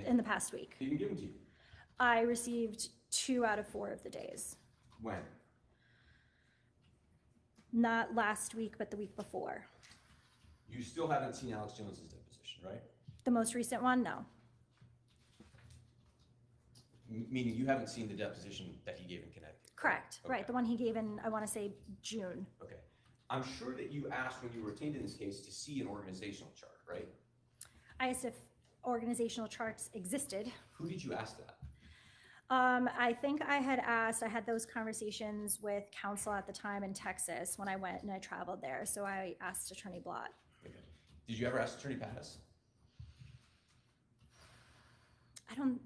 in the past week. They didn't give them to you. I received 2 out of 4 of the days. When? Not last week, but the week before. You still haven't seen Alex Jones's deposition, right? The most recent one, no. Meaning you haven't seen the deposition that he gave in Connecticut? Correct, Okay. right, the one he gave in, I want to say, June. Okay. I'm sure that you asked when you were retained in this case to see an organizational chart, right? I asked if organizational charts existed. Who did you ask that? I think I had those conversations with counsel at the time in Texas when I went and I traveled there, so I asked Attorney Blott. Okay. Did you ever ask Attorney Pattis?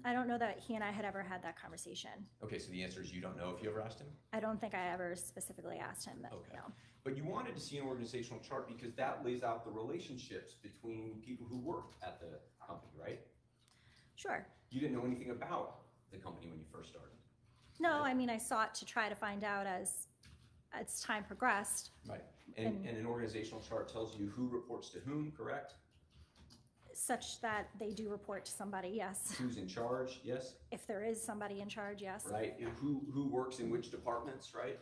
I don't know that he and I had ever had that conversation. Okay, so the answer is you don't know if you ever asked him? I don't think I ever specifically asked him that, Okay. no. But you wanted to see an organizational chart because that lays out the relationships between people who work at the company, right? Sure. You didn't know anything about the company when you first started. No, I mean, I sought to try to find out as time progressed. Right. And an organizational chart tells you who reports to whom, correct? Such that they do report to somebody, yes. Who's in charge, yes? If there is somebody in charge, yes. Right. Who works in which departments, right?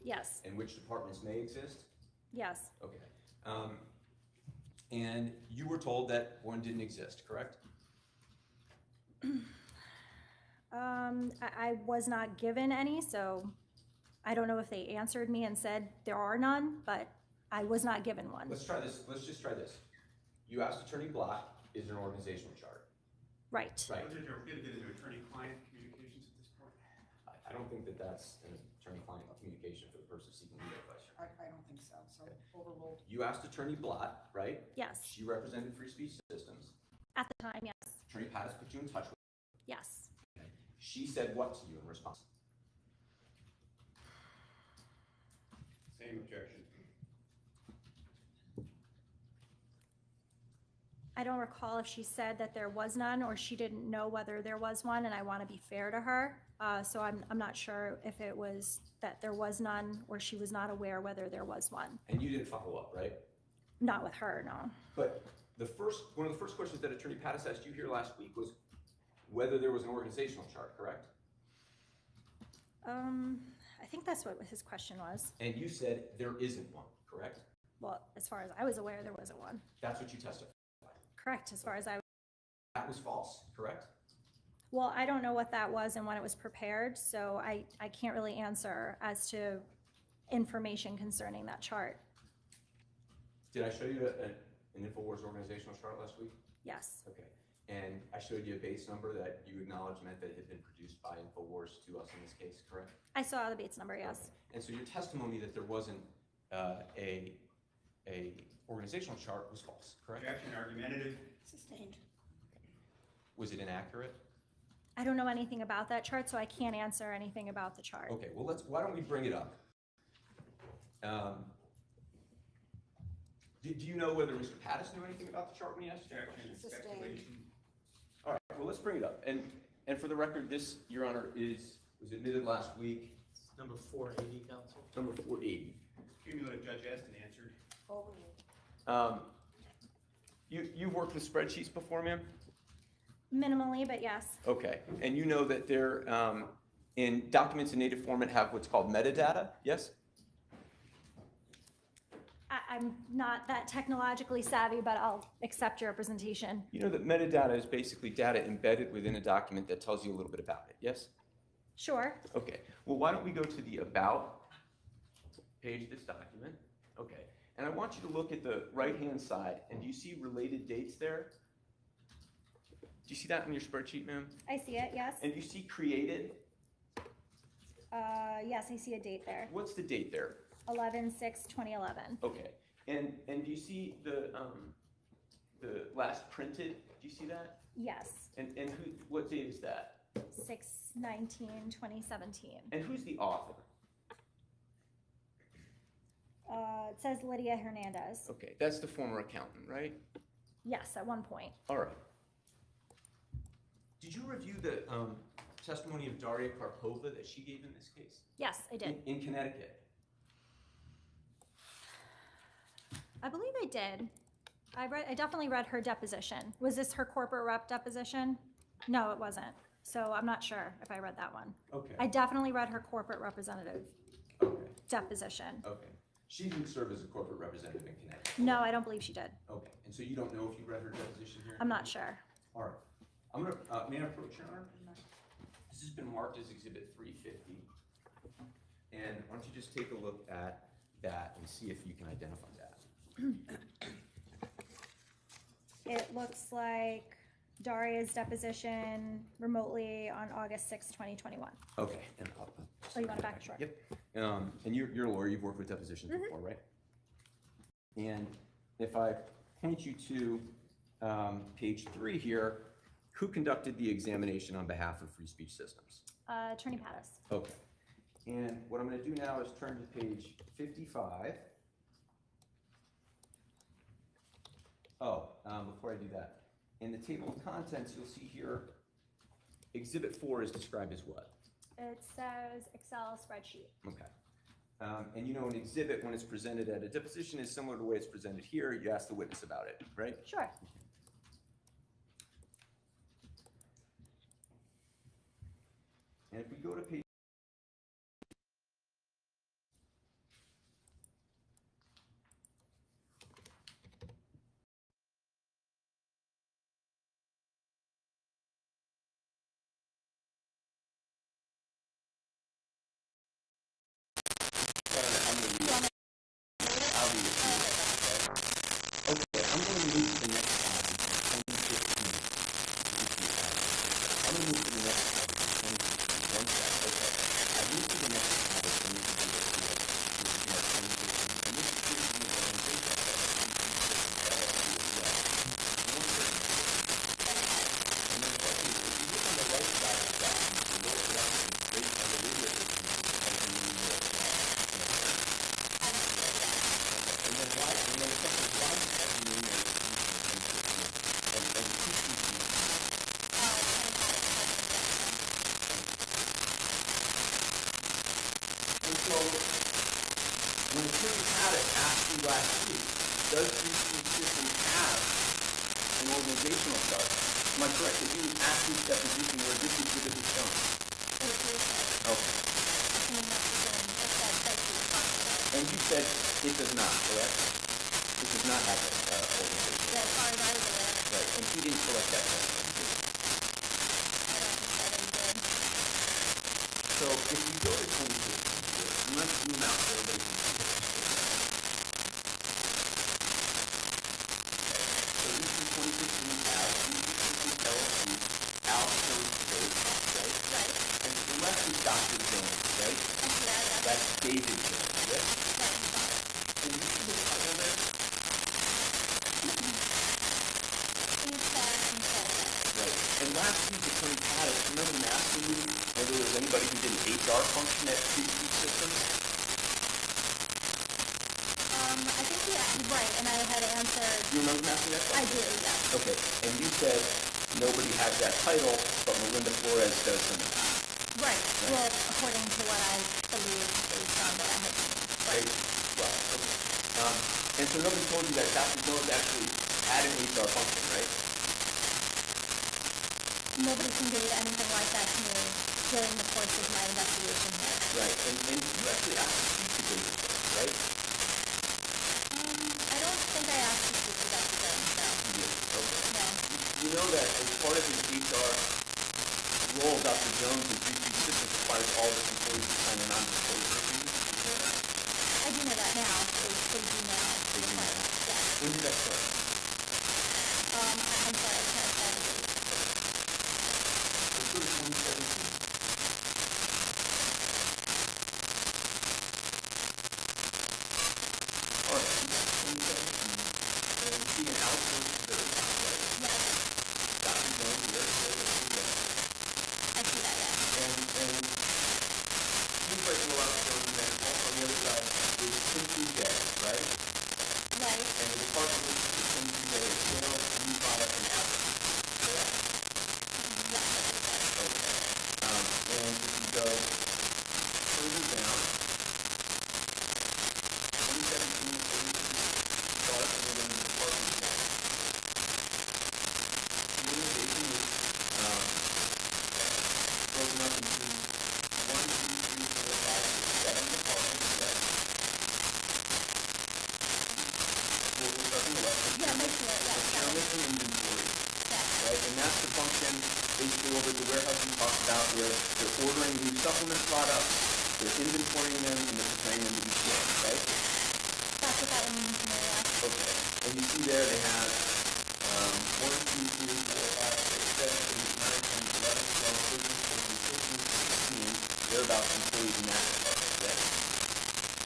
Yes, And which departments may exist? yes, Okay. And you were told that one didn't exist, correct? I was not given any, so I don't know if they answered me and said there are none, but I was not given one. Let's try this. Let's just try this. You asked Attorney Blott, is there an organizational chart? Right. Right. Are we going to get into attorney-client communications at this point? I don't think that that's an attorney-client communication for the person seeking legal advice. I don't think so, so overruled. You asked Attorney Blott, right? Yes, She represented Free Speech Systems. at the time, yes, Attorney Pattis put you in touch with yes. her. She said what to you in response? Same objection. I don't recall if she said that there was none or she didn't know whether there was one, and I want to be fair to her. So I'm not sure if it was that there was none or she was not aware whether there was one. And you didn't follow up, right? Not with her, no. But one of the first questions that Attorney Pattis asked you here last week was whether there was an organizational chart, correct? I think that's what his question was. And you said there isn't one, correct? Well, as far as I was aware, there wasn't one. That's what you testified. Correct, as far as I, That was false, correct? well, I don't know what that was and when it was prepared, so I can't really answer as to information concerning that chart. Did I show you an Infowars organizational chart last week? Yes, Okay. And I showed you a base number that you acknowledged meant that it had been produced by Infowars to us in this case, correct? I saw the Bates number, yes. Okay. And so your testimony that there wasn't a organizational chart was false, correct? Objection argumentative. Sustained. Was it inaccurate? I don't know anything about that chart, so I can't answer anything about the chart. Okay, well, why don't we bring it up? Do you know whether Mr. Pattis knew anything about the chart when he asked you that question? Objection, Sustained. speculation. All right, well, let's bring it up. And for the record, this, Your Honor, was admitted last week, Number 480, counsel. number 480. Cumulative Judge Eston answered. Overruled. You've worked with spreadsheets before, ma'am? Minimally, but yes. Okay, and you know that they're, in documents in native format have what's called metadata, yes? I'm not that technologically savvy, but I'll accept your representation. You know that metadata is basically data embedded within a document that tells you a little bit about it, yes? Sure. Okay, well, why don't we go to the About page of this document? Okay, and I want you to look at the right-hand side, and do you see related dates there? Do you see that in your spreadsheet, ma'am? I see it, yes. And you see created? Yes, I see a date there. What's the date there? 11/6/2011. Okay, and do you see the last printed? Do you see that? Yes, And what date is that? 6/19/2017. And who's the author? It says Lydia Hernandez. Okay, that's the former accountant, right? Yes, at one point. All right. Did you review the testimony of Daria Karpova that she gave in this case? Yes, I did. In Connecticut? I believe I did. I definitely read her deposition. Was this her corporate rep deposition? No, it wasn't. So I'm not sure if I read that one. Okay, I definitely read her corporate representative okay, deposition. okay. She didn't serve as a corporate representative in Connecticut? No, I don't believe she did. Okay, and so you don't know if you read her deposition here? I'm not sure. All right. I'm gonna, may I approach, Your Honor? This has been marked as Exhibit 350. And why don't you just take a look at that and see if you can identify that? It looks like Daria's deposition remotely on August 6, 2021. Okay, and I'll. Oh, you want it back? Sure. Yep. And you're a lawyer, you've worked with depositions before, right? And if I point you to page 3 here, who conducted the examination on behalf of Free Speech Systems? Attorney Pattis. Okay. And what I'm going to do now is turn to page 55. Before I do that, in the table of contents, you'll see here, Exhibit 4 is described as what? It says Excel spreadsheet. Okay. And you know, an exhibit, when it's presented at a deposition, is similar to the way it's presented here. You ask the witness about it, right? Sure. And if we go to page Okay, I'm going to move to the next slide, which is 2015. I'm going to move to the next slide, which is 2015. One sec, okay. I moved to the next slide, which is 2015. And this is just the organization that and then the question is, if you look on the right side of the document, the lower document is based on the radio system, and then why, and then the question is, why does that mean that it's and And so, when Attorney Paddock asked you last week, does Free Speech Systems have an organizational chart? Am I correct that you asked this deposition where this exhibit is shown? Okay. And you said it does not, correct? It does not have an organization. As far as I was aware, Right, and he didn't select that one. So if you go to 2015, let's zoom out so everybody can see this. So this is 2015 Al, LLC, Al Jones Code, right? right? And to the left is Dr. Jones, right? That's David Jones, yes? And you see the title there? Right. And last week, Attorney Paddock, remember him asking you whether there was anybody who did an HR function at Free Speech Systems? I think right, and I had answered, Do you remember him asking that I question? do, yeah. Okay, and you said nobody has that title, but Melinda Flores does somehow. Right, well, according to what I believe based on what I had seen. Right? Well, okay. And so nobody told you that Dr. Jones actually had an HR function, right? Nobody conveyed anything like that to me during the course of my investigation here. Right, and you actually asked to speak to David Jones, right? I don't think I asked to speak to Dr. Jones, no. You did, okay. No. You know that as part of his HR role, Dr. Jones in Free Speech Systems requires all of his employees to sign a non-disclosure agreement. I do know that now. They do now. They do now. Yeah. When did that start? I'm sorry, I can't tell the date. Let's go to 2017. All right, 2017. And you see an outsourced very right? Yes, Dr. Jones, there, I see that, yeah. and seems like a lot of Jones, and then also on the other side is simply J, right? Right, And the department is basically over at the warehouse we talked about where they're ordering new supplement products, they're inventorying them, and they're preparing them to be shipped, right? That's what that one means to me, yeah. Okay, and you see there they have 1, 2, 3, 4, 5, 6, 7, 8, 9, 10, 11, 12, 13, 14, 15, 16, thereabouts employees in that department, yes?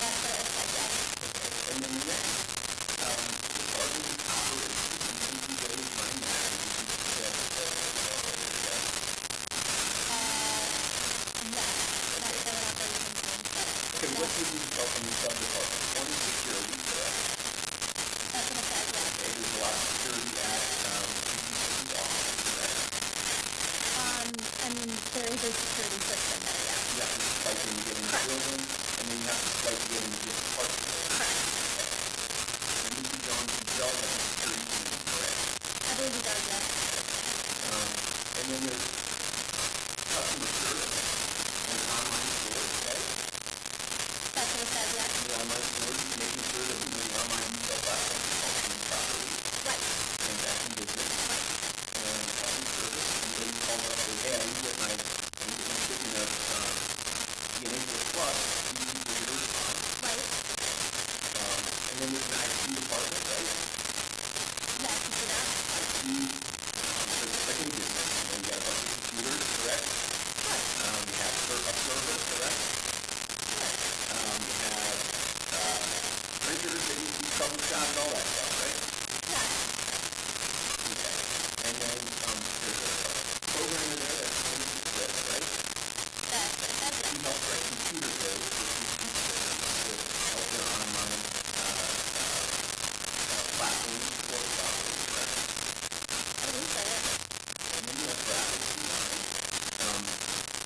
That's what it said, yes. And then next, department of operations, and you can go and find that, and you can check yes? Yes, that's the operations team, but Okay, what do you need to tell from the sub-department? One is security, correct? that's what it says, yes. Okay, there's a lot of security at, DPC's office, correct? I mean, there is a security system there, yeah. You have to swipe in to get in the building, and then you have to swipe to get in to get the parking. Correct. And Mr. Jones himself has a security team, correct? I believe he does, yes. And then there's customer service and online stores, okay? That's what it says, yes. The online stores, making sure that the online retail platform is functioning properly, Right. transacting business. And customer service, anybody calls up and says, hey, I need to get my shipment of DNA Plus, you need to get a response. Right. And then there's an IT department, right? Yes, you see that? IT, there's like any business, you got a bunch of computers, correct? Right. You have a server, correct? You have printers that need to be troubleshot, all that stuff, right? Yes. Okay. And then there's a programmer there that finishes this, right? That's what it says, yes. He helps write computer code for to help their online platforms work properly, correct? I believe so, yes. And then you have graphics design.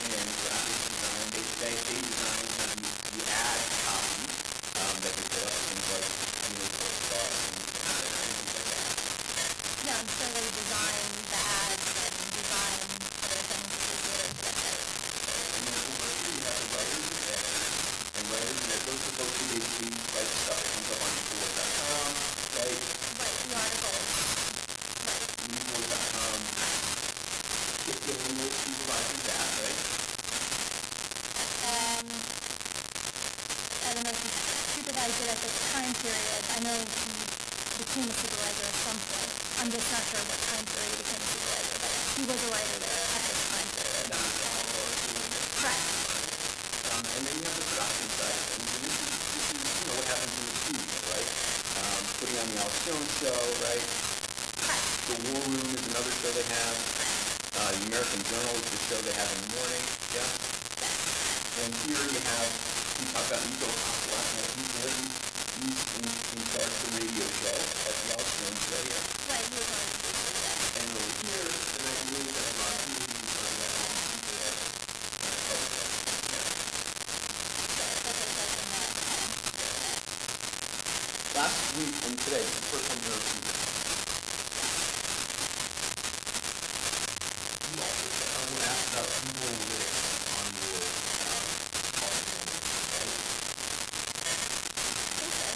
And graphics design, they design kind of the ad copy that they put up, things like, stars and things like that. Yeah, I'm sure they design the ads and design other things associated with the website. And then over here you have the writers and editors. And writers and editors, those are folks who basically write stuff that comes up on Infowars.com, right? Right, the articles. Right. Infowars.com. Getting those supervisors that, right? I don't know if he supervised it at the time period. I know he became a supervisor at some point. I'm just not sure what time period he became a supervisor, but he was a writer there at this time period. Not all or doing it. Correct. And then you have the production side of things, and this is what happens in the studio, right? Putting on the Alex Jones show, right? Correct. The War Room is another show they have. The American Journal is the show they have in the morning, yeah? And here you have, we talked about Nico Hoff last night, he's there, he's in charge of the radio show, at the Alex Jones show, yeah? Right, he was on the station, yeah. And over here, the night news that ROKU is running that on people that public health, yeah? That's what it says in that. Last week and today, the first time you heard from me. You also said, I want to ask about people with on your policy, right? I think so.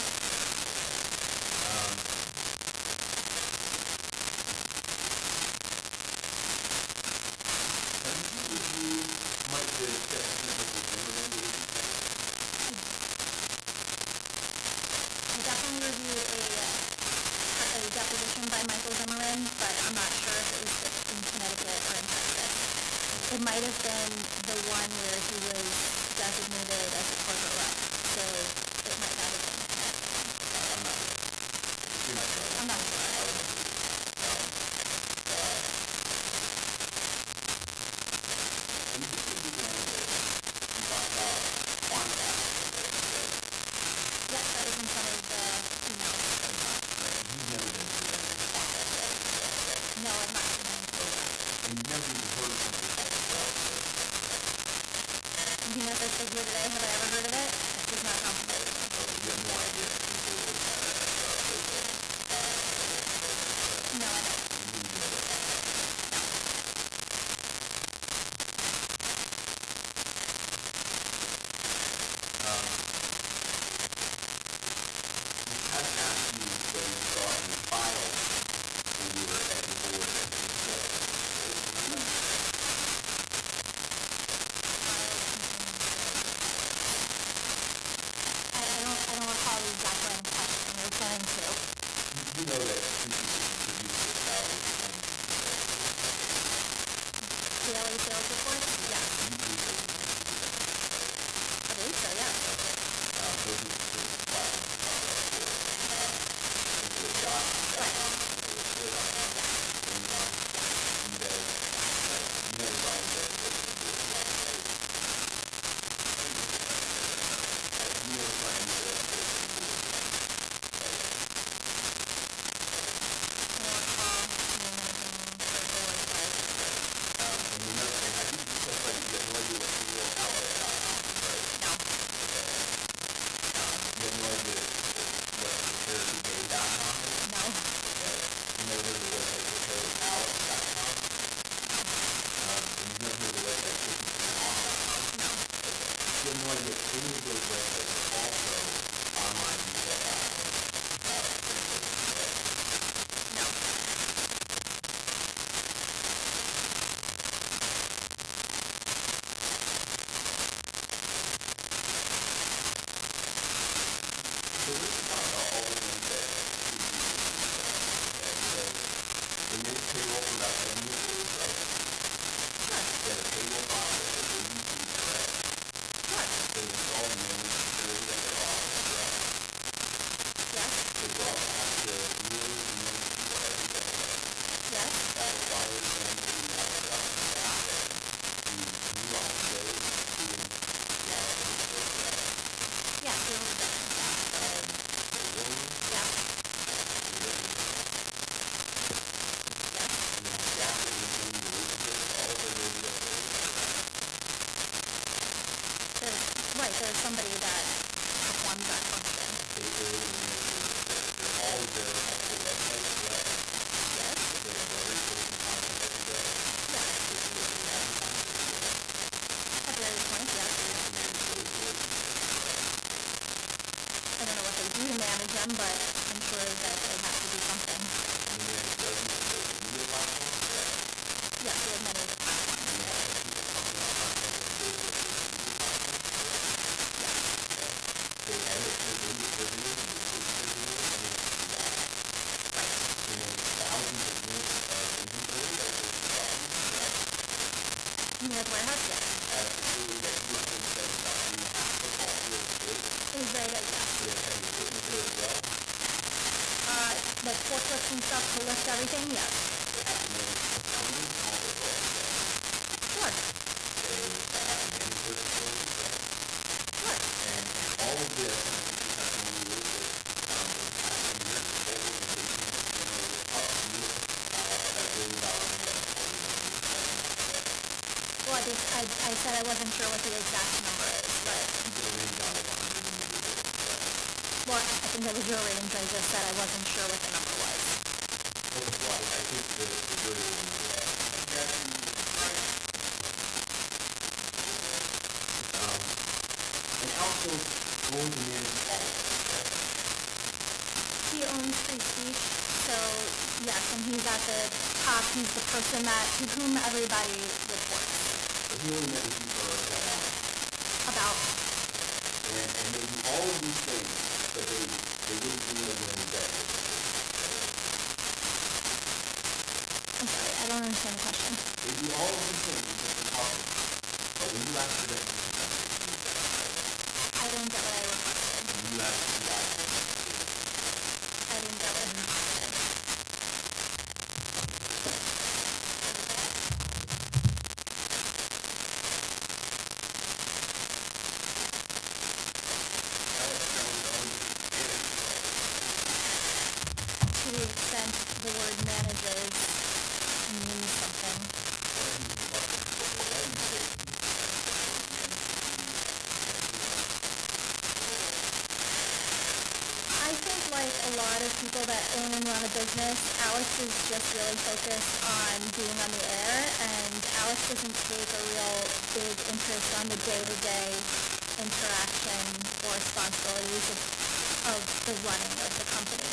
Have you reviewed Mike the Deposition Zimmerman the I definitely reviewed a deposition by Michael Zimmerman, but I'm not sure if it was in Connecticut or in Texas. It might have been the one where he was designated as a corporate rep, so it might not have been the Connecticut one. I'm not sure. Yes, that was in some of the emails that I got. No, I'm not sure. You know, this is here today, have I ever heard of it? It does not sound familiar to me. No, I don't. but I'm sure that they have to do something. And then it doesn't have social media platforms, correct? Yes, we have many platforms. And you have people pumping out content on those social media platforms, correct? They edit their videos, they post their videos, and then it's live. And then thousands of units of inventory that goes to auctions, correct? In the warehouse, yes. At a facility that you have said is about 3.5 football fields big. It was very good, yes. Do they have any equipment there as well? The forklifts and stuff to lift everything, yes. They have to manage accounting and all their books, Sure, correct? They have to manage their facility, correct? sure. And all of this, and I think your testimony is that, over the past 10 years, the whole organization has generated up to $1 billion Well, I said I wasn't sure what the exact number is, but, You get a range out of 100 million, correct? well, I think that was your range, I just said I wasn't sure what the number was. Well, I think the jury will know that. And also, going to manage all of this, correct? He owns free speech, so yes, and he's at the top, he's the person to whom everybody reports But he only met with you for that hour. about. And they do all of these things, but they wouldn't do them when that. I'm sorry, I don't understand the question. They do all of these things, you just been talking. But when you ask for that, I didn't get what I requested. when you ask for that, I didn't get what I requested. To the extent the word manages means something. I think like a lot of people that own and run a business, Alex is just really focused on being on the air, and Alex doesn't take a real big interest on the day-to-day interaction or responsibilities of the running of the company.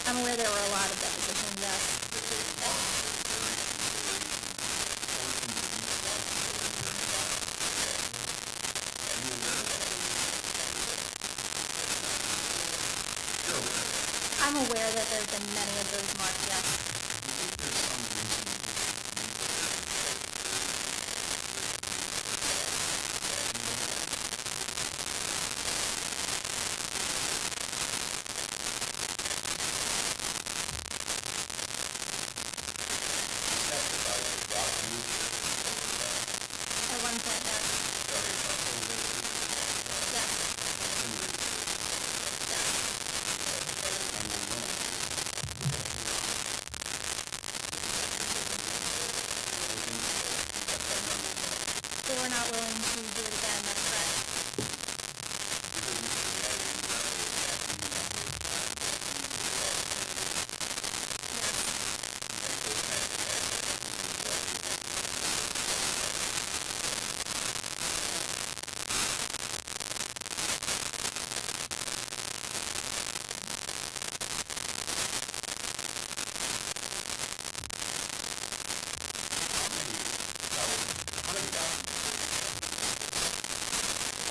I'm aware there were a lot of depositions, yes. I'm aware that there have been many of those marked, yes. At one point, yes. Yes. Yes. They were not willing to do it again, that's correct.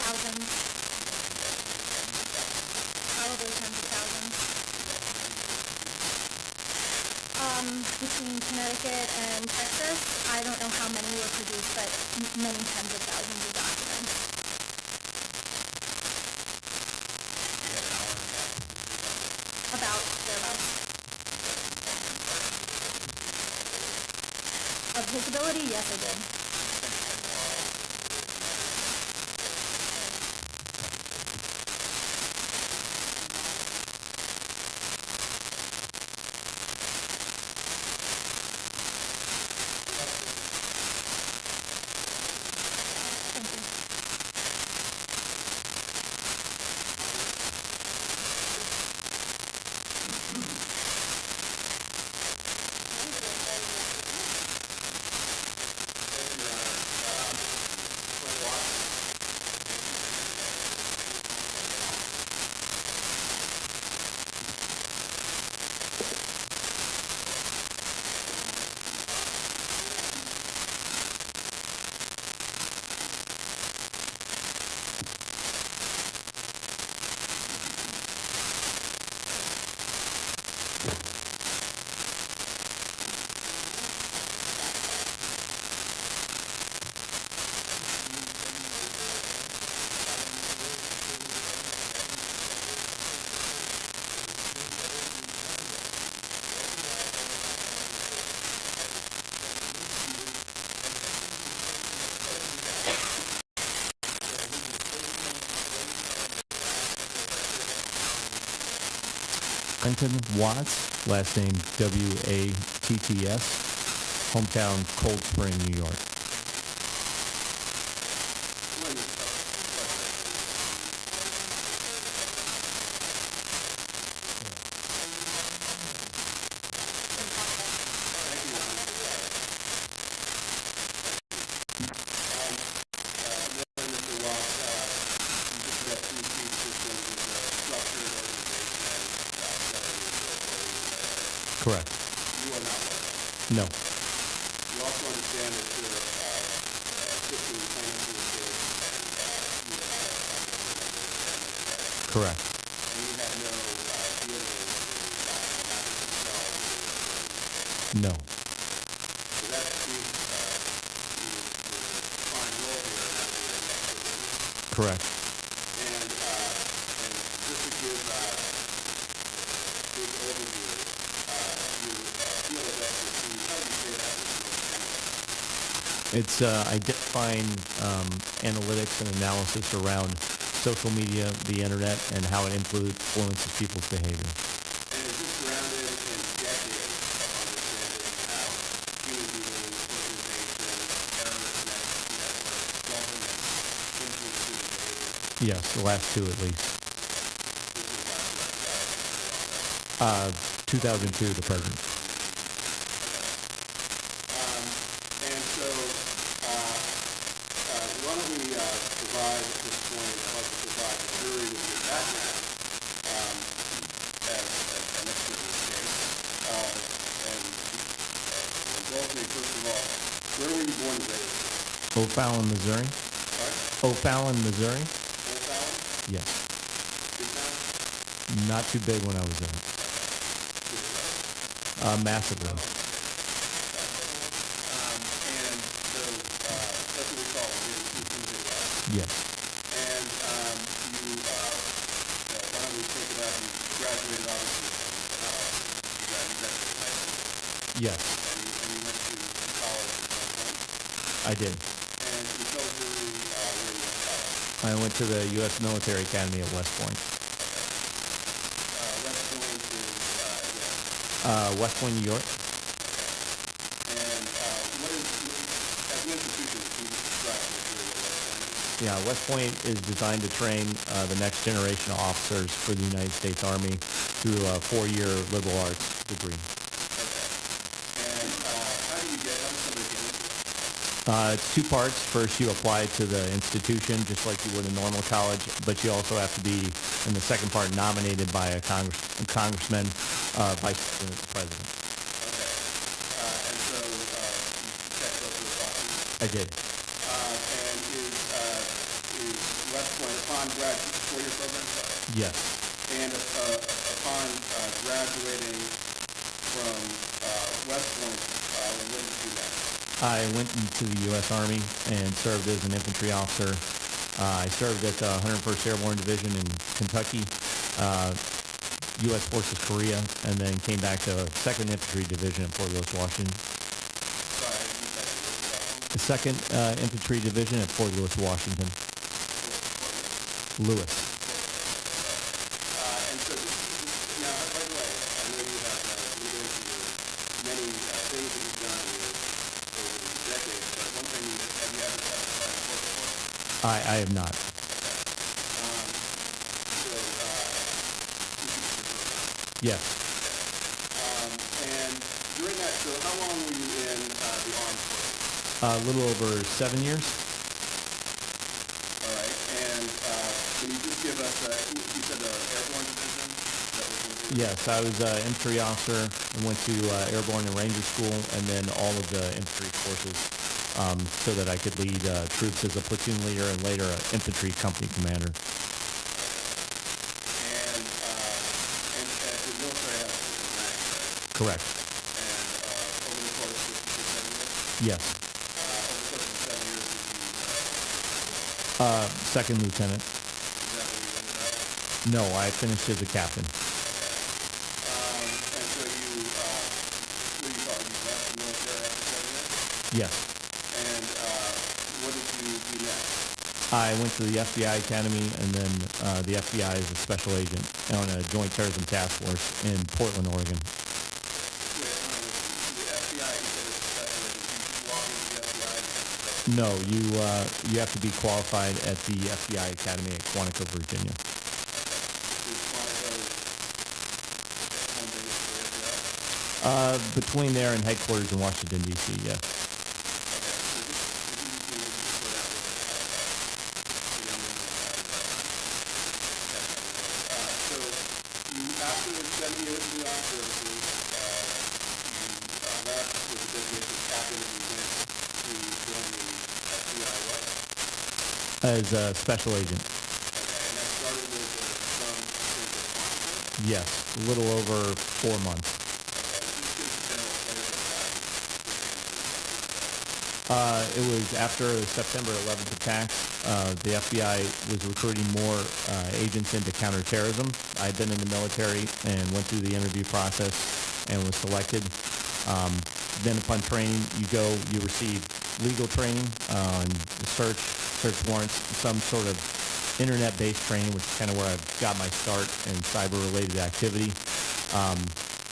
Thousands. Probably tens of thousands. Between Connecticut and Texas, I don't know how many were produced, but many tens of thousands of documents. About thereabouts. Of his ability, yes, I did. Thank you. Warrington Watts, last name W-A-T-T-S, hometown Cold Spring, New York. When you start. Correct. You are not one. No. You also understand that you're assisting plaintiffs in the case and Correct. you have no dealings in matters themselves. No. So that speaks to the defined role here and that's your expert witness. Correct. And just to give a big overview, you feel of expertise, how do you say that? It's identifying analytics and analysis around social media, the internet, and how it influences people's behavior. And is this grounded in decades of understanding how human beings, organizations, terrorist networks, governments influence human behavior? Yes, the last two at least. This is the last 2002, the president. And so, why don't we provide at this point, I'd like to provide the jury with your background as an expert in this case. And indulge me, first of all, where were you born and raised? O'Fallon, Missouri. Sorry? O'Fallon, Missouri? Old Fallon? Yes. Big town? Not too big when I was there. Massively. And so, that's what we call it, Yes. and you, why don't we take it up, you graduated obviously from, you graduated high school, Yes, and you went to college at some point, I did. and you tell the jury where you went to college. I went to the U.S. Military Academy at West Point. West Point is, West Point, New York. and what is, as an institution, can you describe to the jury what West Point is? Yeah, West Point is designed to train the next generation of officers for the United States Army through a 4-year liberal arts degree. And how do you get, how does somebody get into it? It's two parts. First, you apply to the institution just like you would a normal college, but you also have to be, in the second part, nominated by a congressman, vice president, president. Okay. And so, you check both of those boxes? I did. And is West Point upon graduate, 4-year program? Yes. And upon graduating from West Point, when did you do that? I went into the U.S. Army and served as an infantry officer. I served at the 101st Airborne Division in Kentucky, U.S. Forces Korea, and then came back to 2nd Infantry Division at Fort Lewis, Washington. Sorry, I didn't catch it. The 2nd Infantry Division at Fort Lewis, Washington. Lewis. And so this is, now, by the way, I know you have litigation with many things that you've done over the decades, but one thing, have you ever testified in court before? I have not. So, Yes. and during that, so how long were you in the armed forces? A little over 7 years. All right, and can you just give us, you said the airborne division? That was what you were- Yes, I was an infantry officer and went to Airborne and Ranger School and then all of the infantry courses so that I could lead troops as a platoon leader and later an infantry company commander. And the military has different ranks, right? Correct. And over the course of 7 years? Yes. Over the course of 7 years, did you, Second lieutenant. is that where you ended up? No, I finished as a captain. And so you, what do you call it, you left the military after 7 years? Yes. And what did you do next? I went to the FBI Academy and then the FBI as a special agent on a joint terrorism task force in Portland, Oregon. The FBI, you said it's special agent. You walk into the FBI and become a special No, you have to be qualified at the FBI Academy at Quantico, Virginia. agent. Is Quantico home base for the FBI? Between there and headquarters in Washington, D.C., yes. After 7 years in the armed services, you left with the designation of captain and you went to join the FBI what? As a special agent, Okay, and that started with some stint at Quantico. yes, a little over 4 months. Okay, just give us a general flavor of that. It was after the September 11th attacks. The FBI was recruiting more agents into counterterrorism. I'd been in the military and went through the interview process and was selected. Then upon training, you receive legal training on search warrants, some sort of internet-based training, which is kind of where I got my start in cyber-related activity.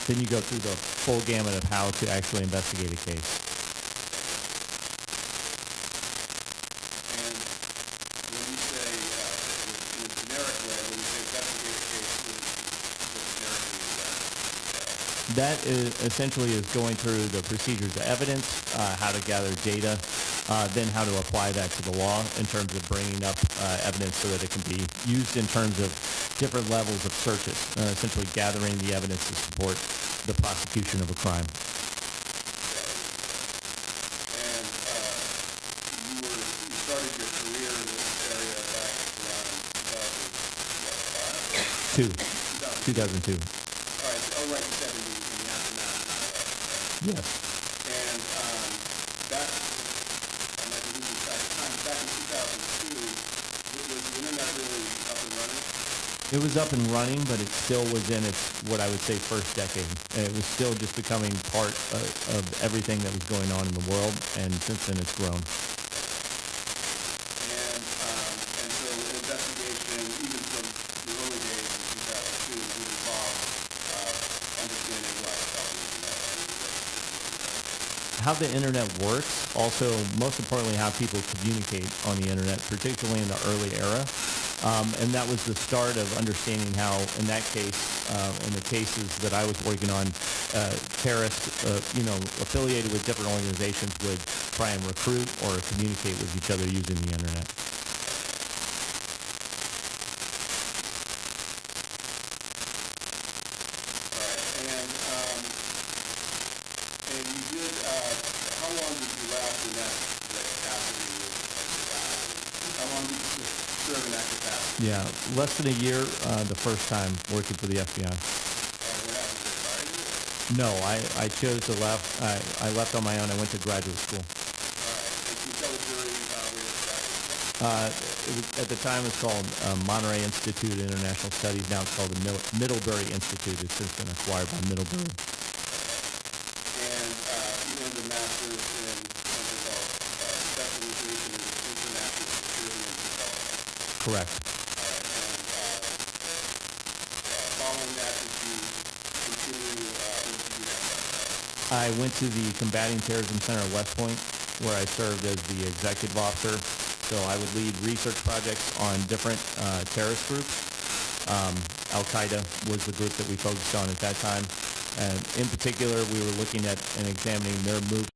Then you go through the full gamut of how to actually investigate a case. And when you say, in a generic way, when you say investigate a case, what generically is that? That essentially is going through the procedures of evidence, how to gather data, then how to apply that to the law in terms of bringing up evidence so that it can be used in terms of different levels of searches, essentially gathering the evidence to support the prosecution of a crime. And you started your career in this area back around 2005? 2002. All right, oh, right, you said in the aftermath. Yes. And that, I might be losing track of time, back in 2002, was the internet really up and running? It was up and running, but it still was in its, what I would say, first decade. It was still just becoming part of everything that was going on in the world, and since then it's grown. And so an investigation, even from the early days in 2002, would involve understanding what How the internet works, also, most importantly, how people communicate on the internet, particularly in the early era. And that was the start of understanding how, in that case, in the cases that I was working on, terrorists, affiliated with different organizations would try and recruit or communicate with each other using the internet. And you did, how long did you last in that capacity? How long did you serve in that capacity? Yeah, less than a year the first time working for the FBI. What happened to fired you? No, I chose to left. I left on my own. I went to graduate school. And can you tell the jury where you were At the time, it was called Monterey Institute of International Studies. Now it's called the Middlebury Institute. It's since been acquired by Middlebury. And you earned a master's in something called specialization in international security and development. Correct. Following that, did you continue into that? I went to the Combating Terrorism Center at West Point, where I served as the executive officer. So I would lead research projects on different terrorist groups. Al-Qaeda was the group that we focused on at that time. And in particular, we were looking at and examining their move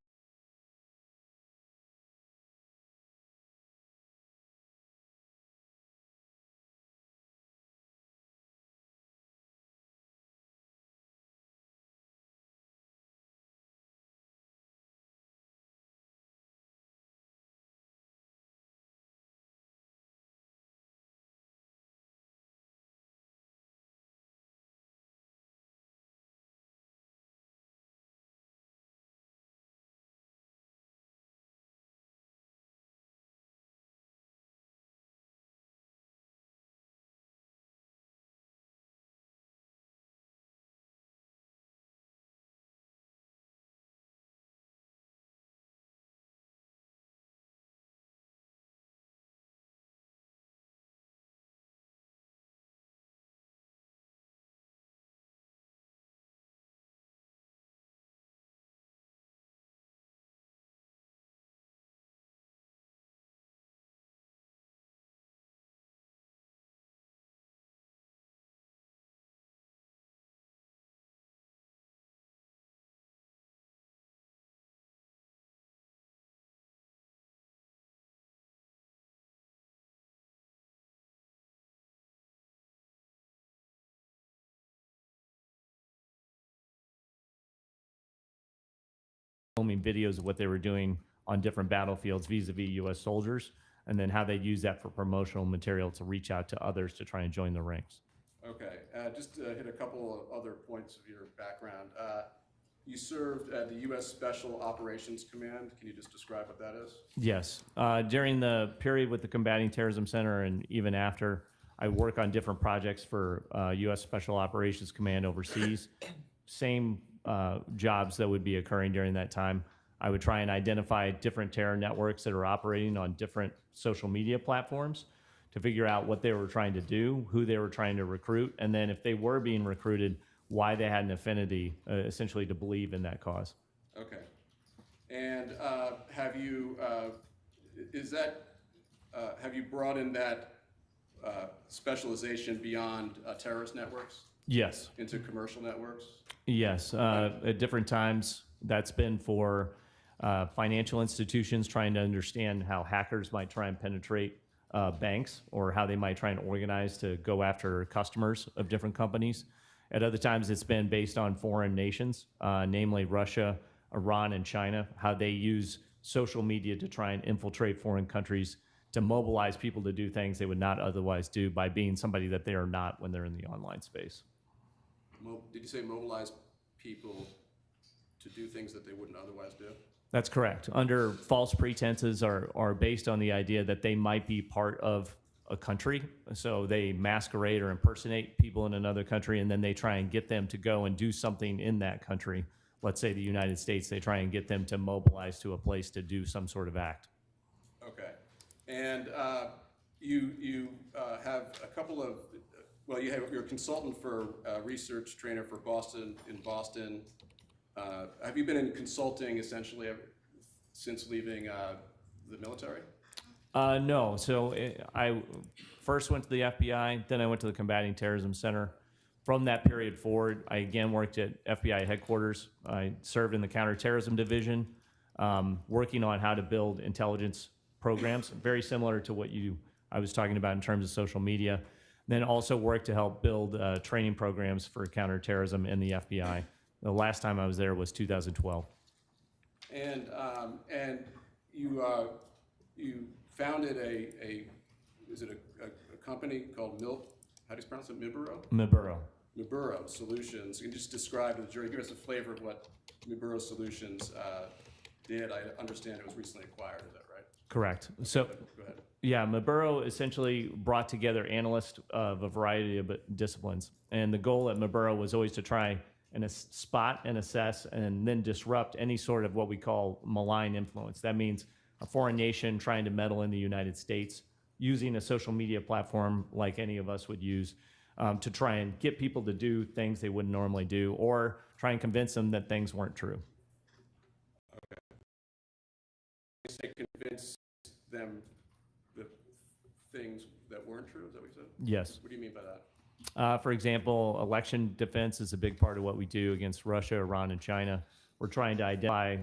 filming videos of what they were doing on different battlefields vis-a-vis U.S. soldiers, and then how they use that for promotional material to reach out to others to try and join the ranks. Okay, just to hit a couple of other points of your background. You served at the U.S. Special Operations Command. Can you just describe what that is? Yes. During the period with the Combating Terrorism Center and even after, I work on different projects for U.S. Special Operations Command overseas. Same jobs that would be occurring during that time. I would try and identify different terror networks that are operating on different social media platforms to figure out what they were trying to do, who they were trying to recruit, and then if they were being recruited, why they had an affinity, essentially, to believe in that cause. Okay. And have you have you brought in that specialization beyond terrorist networks Yes. into commercial networks? Yes. At different times, that's been for financial institutions trying to understand how hackers might try and penetrate banks, or how they might try and organize to go after customers of different companies. At other times, it's been based on foreign nations, namely Russia, Iran, and China, how they use social media to try and infiltrate foreign countries to mobilize people to do things they would not otherwise do by being somebody that they are not when they're in the online space. Did you say mobilize people to do things that they wouldn't otherwise do? That's correct. Under false pretenses are based on the idea that they might be part of a country. So they masquerade or impersonate people in another country, and then they try and get them to go and do something in that country. Let's say the United States, they try and get them to mobilize to a place to do some sort of act. Okay. And you have a couple of, well, you're a consultant for research trainer for Boston, in Boston. Have you been in consulting essentially since leaving the military? No. So I first went to the FBI, then I went to the Combating Terrorism Center. From that period forward, I again worked at FBI headquarters. I served in the counterterrorism division, working on how to build intelligence programs, very similar to what I was talking about in terms of social media. Then also worked to help build training programs for counterterrorism in the FBI. The last time I was there was 2012. And you founded a company called how do you pronounce it, Miburo? Miburo. Miburo Solutions. You can just describe to the jury, give us a flavor of what Miburo Solutions did. I understand it was recently acquired, is that right? Correct. So, Go ahead. yeah, Miburo essentially brought together analysts of a variety of disciplines. And the goal at Miburo was always to try and spot and assess and then disrupt any sort of what we call malign influence. That means a foreign nation trying to meddle in the United States, using a social media platform like any of us would use to try and get people to do things they wouldn't normally do, or try and convince them that things weren't true. Okay. You say convince them that things that weren't true, is that what you said? Yes. What do you mean by that? For example, election defense is a big part of what we do against Russia, Iran, and China. We're trying to identify,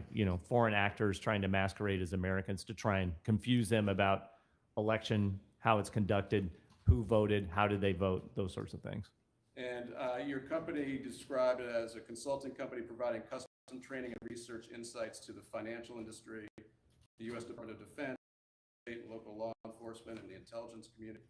foreign actors trying to masquerade as Americans to try and confuse them about election, how it's conducted, who voted, how did they vote, those sorts of things. And your company described it as a consulting company providing custom training and research insights to the financial industry, the U.S. Department of Defense, state and local law enforcement, and the intelligence community,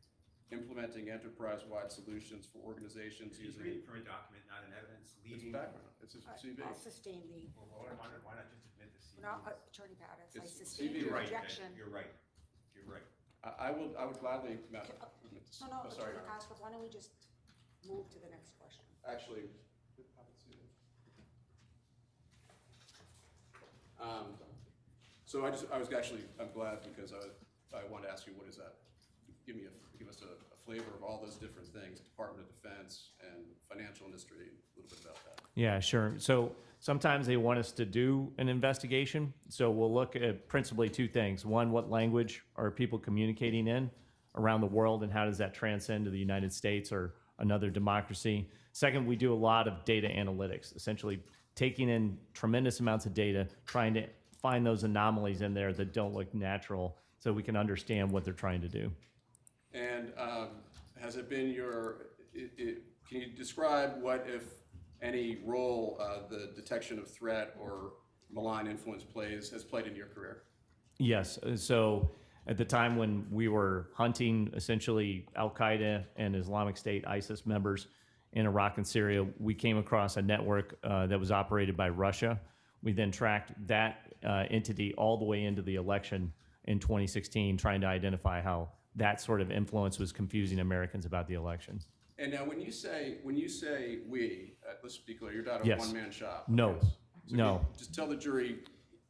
implementing enterprise-wide solutions for organizations He's using... reading from a document, not an evidence, It's leading. background, it's a CV. I'll sustain the, Well, why not just admit the CV? no, Attorney Pattis, I It's sustain CV, your You're right, objection. You're right, you're right. I would gladly... No, Oh, sorry, Attorney Your Honor. Pattis, why don't we just move to the next question? Actually, so I'm glad because I wanted to ask you, what is that? Give us a flavor of all those different things, Department of Defense and financial industry, a little bit about that. Yeah, sure. So sometimes they want us to do an investigation. So we'll look at principally two things. One, what language are people communicating in around the world, and how does that transcend to the United States or another democracy? Second, we do a lot of data analytics, essentially taking in tremendous amounts of data, trying to find those anomalies in there that don't look natural so we can understand what they're trying to do. And has it been can you describe what, if any, role the detection of threat or malign influence has played in your career? Yes. So at the time when we were hunting essentially Al-Qaeda and Islamic State ISIS members in Iraq and Syria, we came across a network that was operated by Russia. We then tracked that entity all the way into the election in 2016, trying to identify how that sort of influence was confusing Americans about the election. And now, when you say we, let's be clear, you're not a Yes. one-man shop. No. Yes. So No. can you just tell the jury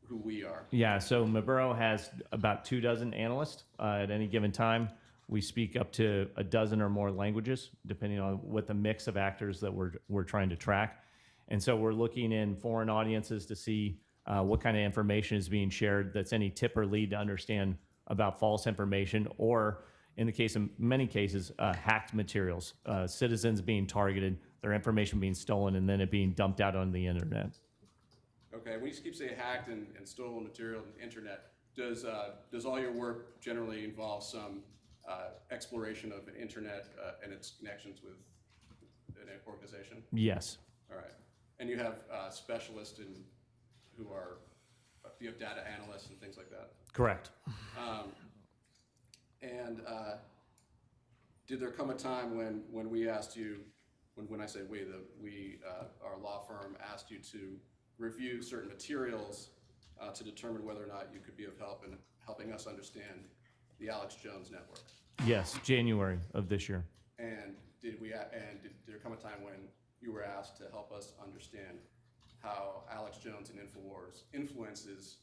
who we are. Yeah, so Maburo has about 24 analysts at any given time. We speak up to a dozen or more languages, depending on what the mix of actors that we're trying to track. And so we're looking in foreign audiences to see what kind of information is being shared that's any tip or lead to understand about false information, or in the case of many cases, hacked materials, citizens being targeted, their information being stolen, and then it being dumped out on the internet. Okay, when you keep saying hacked and stolen material on the internet, does all your work generally involve some exploration of an internet and its connections with an organization? Yes. All right. And you have specialists who are, you have data analysts and things like that? Correct. Did there come a time when we asked you, when I say we, our law firm asked you to review certain materials to determine whether or not you could be of help in helping us understand the Alex Jones network? Yes, January of this year. And did there come a time when you were asked to help us understand how Alex Jones and Infowars influences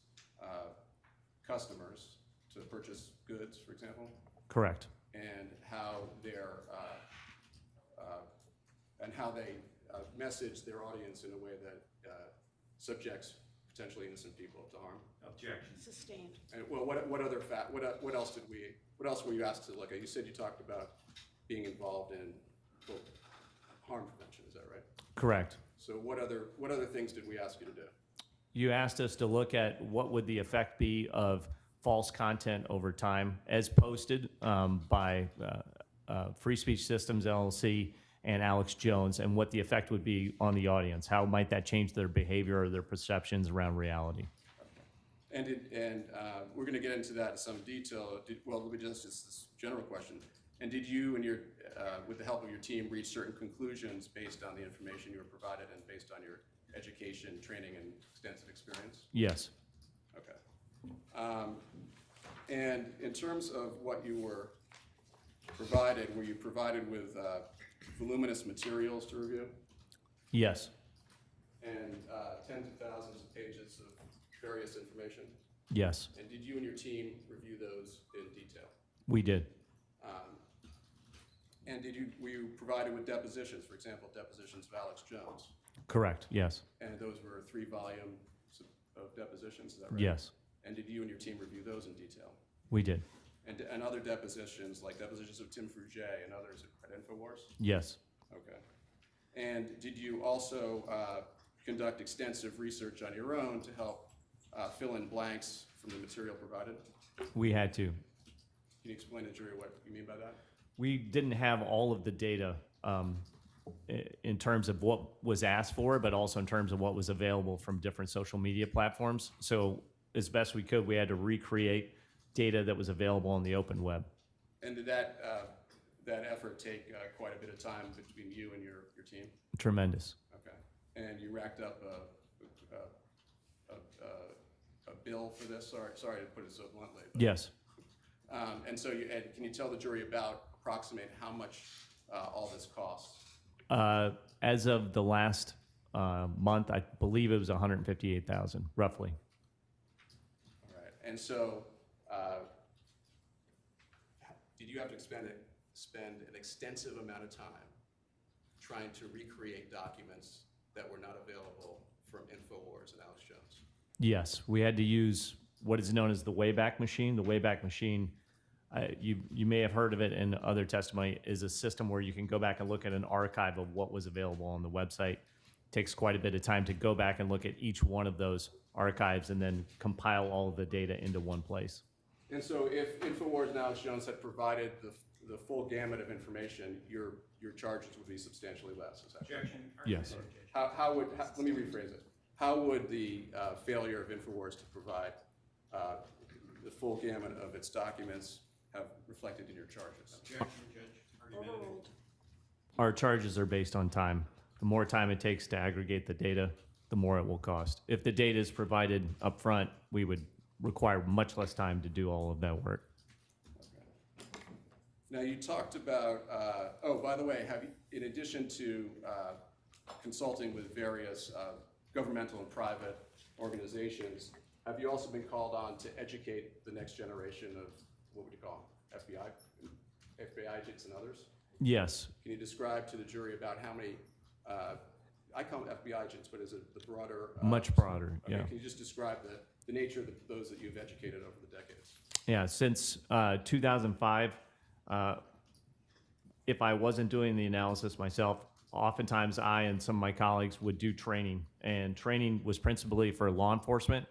customers to purchase goods, for example, Correct. and how they message their audience in a way that subjects potentially innocent people to harm? Objection. Sustained. And well, what else were you asked to look at? You said you talked about being involved in harm prevention. Is that right? Correct. So what other things did we ask you to do? You asked us to look at what would the effect be of false content over time as posted by Free Speech Systems LLC and Alex Jones, and what the effect would be on the audience. How might that change their behavior or their perceptions around reality? And we're going to get into that in some detail. Let me just this general question. And did you and your, with the help of your team, reach certain conclusions based on the information you were provided and based on your education, training, and extensive experience? Yes. Okay. And in terms of what you were provided, were you provided with voluminous materials to review? Yes. And tens of thousands of pages of various information? Yes. And did you and your team review those in detail? We did. And were you provided with depositions, for example, depositions of Alex Jones? Correct. Yes. And those were 3 volumes of depositions, is that right? Yes. And did you and your team review those in detail? We did. And other depositions, like depositions of Tim Fruget and others at Infowars? Yes. Okay. And did you also conduct extensive research on your own to help fill in blanks from the material provided? We had to. Can you explain to the jury what you mean by that? We didn't have all of the data in terms of what was asked for, but also in terms of what was available from different social media platforms. So as best we could, we had to recreate data that was available on the open web. And did that effort take quite a bit of time between you and your team? Tremendous. Okay. And you racked up a bill for this? Sorry to put it so bluntly. But, Yes. and so can you tell the jury approximate how much all this costs? As of the last month, I believe it was 158,000, roughly. All right. And so did you have to spend an extensive amount of time trying to recreate documents that were not available from Infowars and Alex Jones? Yes, we had to use what is known as the Wayback Machine. The Wayback Machine, you may have heard of it in other testimony, is a system where you can go back and look at an archive of what was available on the website. It takes quite a bit of time to go back and look at each one of those archives and then compile all of the data into one place. And so if Infowars and Alex Jones had provided the full gamut of information, your charges would be substantially less, is that correct? Objection. Yes. Let me rephrase it. how would the failure of Infowars to provide the full gamut of its documents have reflected in your charges? Objection, Judge. Argumentative. Overruled. Our charges are based on time. The more time it takes to aggregate the data, the more it will cost. If the data is provided up front, we would require much less time to do all of that work. Now, you talked about, oh, by the way, have you, in addition to consulting with various governmental and private organizations, have you also been called on to educate the next generation of, what would you call them, FBI agents and others? Yes. Can you describe to the jury about how many, I call them FBI agents, but is it the broader? Much broader, Okay, yeah. can you just describe the nature of those that you've educated over the decades? Yeah, since 2005, if I wasn't doing the analysis myself, oftentimes I and some of my colleagues would do training, and training was principally for law enforcement.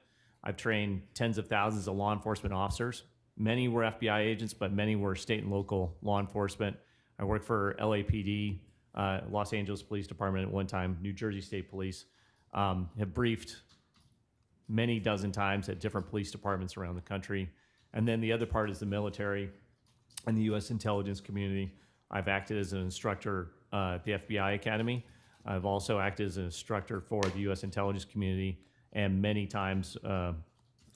I've trained tens of thousands of law enforcement officers. Many were FBI agents, but many were state and local law enforcement. I worked for LAPD, Los Angeles Police Department at one time, New Jersey State Police, have briefed many dozen times at different police departments around the country. And then the other part is the military and the U.S. intelligence community. I've acted as an instructor at the FBI Academy. I've also acted as an instructor for the U.S. intelligence community, and many times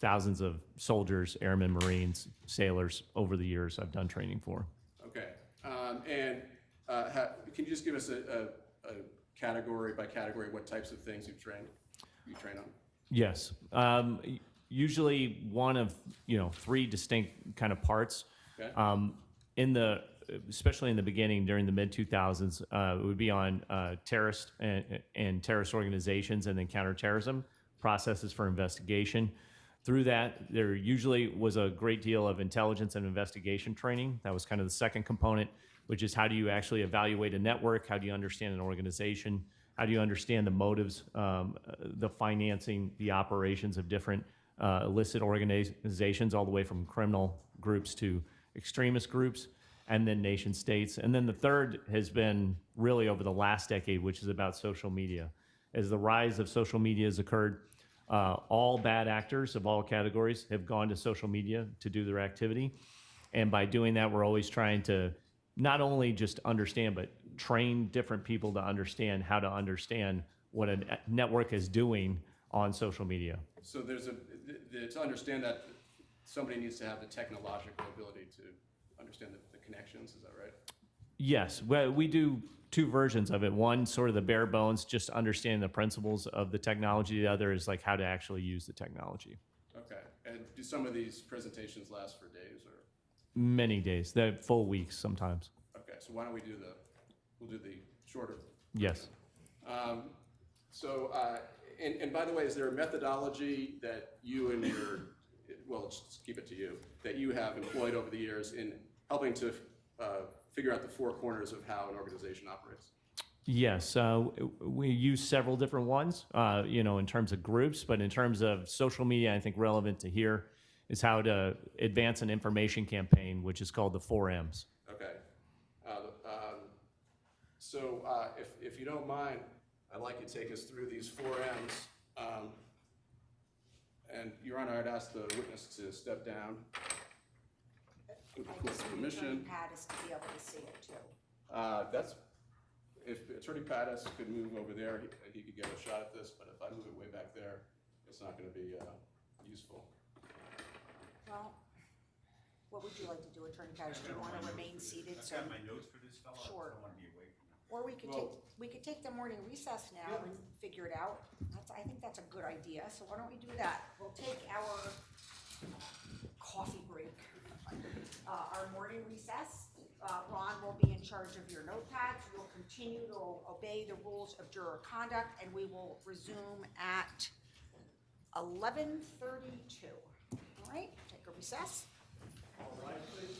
thousands of soldiers, airmen, Marines, sailors over the years I've done training for. Okay, can you just give us a category by category, what types of things you train on? Yes. Usually one of, three distinct kind of parts. Okay. Especially in the beginning, during the mid-2000s, it would be on terrorist and terrorist organizations, and then counterterrorism processes for investigation. Through that, there usually was a great deal of intelligence and investigation training. That was kind of the second component, which is how do you actually evaluate a network? How do you understand an organization? How do you understand the motives, the financing, the operations of different illicit organizations, all the way from criminal groups to extremist groups, and then nation states. And then the third has been really over the last decade, which is about social media. As the rise of social media has occurred, all bad actors of all categories have gone to social media to do their activity. And by doing that, we're always trying to not only just understand, but train different people to understand how to understand what a network is doing on social media. So to understand that, somebody needs to have the technological ability to understand the connections, is that right? Yes, well, we do two versions of it. One, sort of the bare bones, just understanding the principles of the technology. The other is like how to actually use the technology. Okay, and do some of these presentations last for days or? Many days, they're full weeks sometimes. Okay, so why don't we'll do the shorter. Yes. And by the way, is there a methodology that you and well, let's just keep it to you, that you have employed over the years in helping to figure out the four corners of how an organization operates? Yes, we use several different ones, in terms of groups, but in terms of social media, I think relevant to here is how to advance an information campaign, which is called the 4Ms. Okay. If you don't mind, I'd like you to take us through these 4Ms. And Your Honor, I'd ask the witness to step down. With the I court's guess the permission. attorney Pattis to be able to see it too. If Attorney Pattis could move over there, he could get a shot at this, but if I move it way back there, it's not gonna be useful. Well, what would you like to do, Attorney Pattis? Do you want to remain seated? I've So, got my notes for this fellow. Sure. I don't want to be away from him. or we could take the morning recess now and figure it out. I think that's a good idea. So why don't we do that? We'll take our coffee break, our morning recess. Ron will be in charge of your notepads. We'll continue to obey the rules of juror conduct, and we will resume at 11:32. All right, take a recess. All right, please.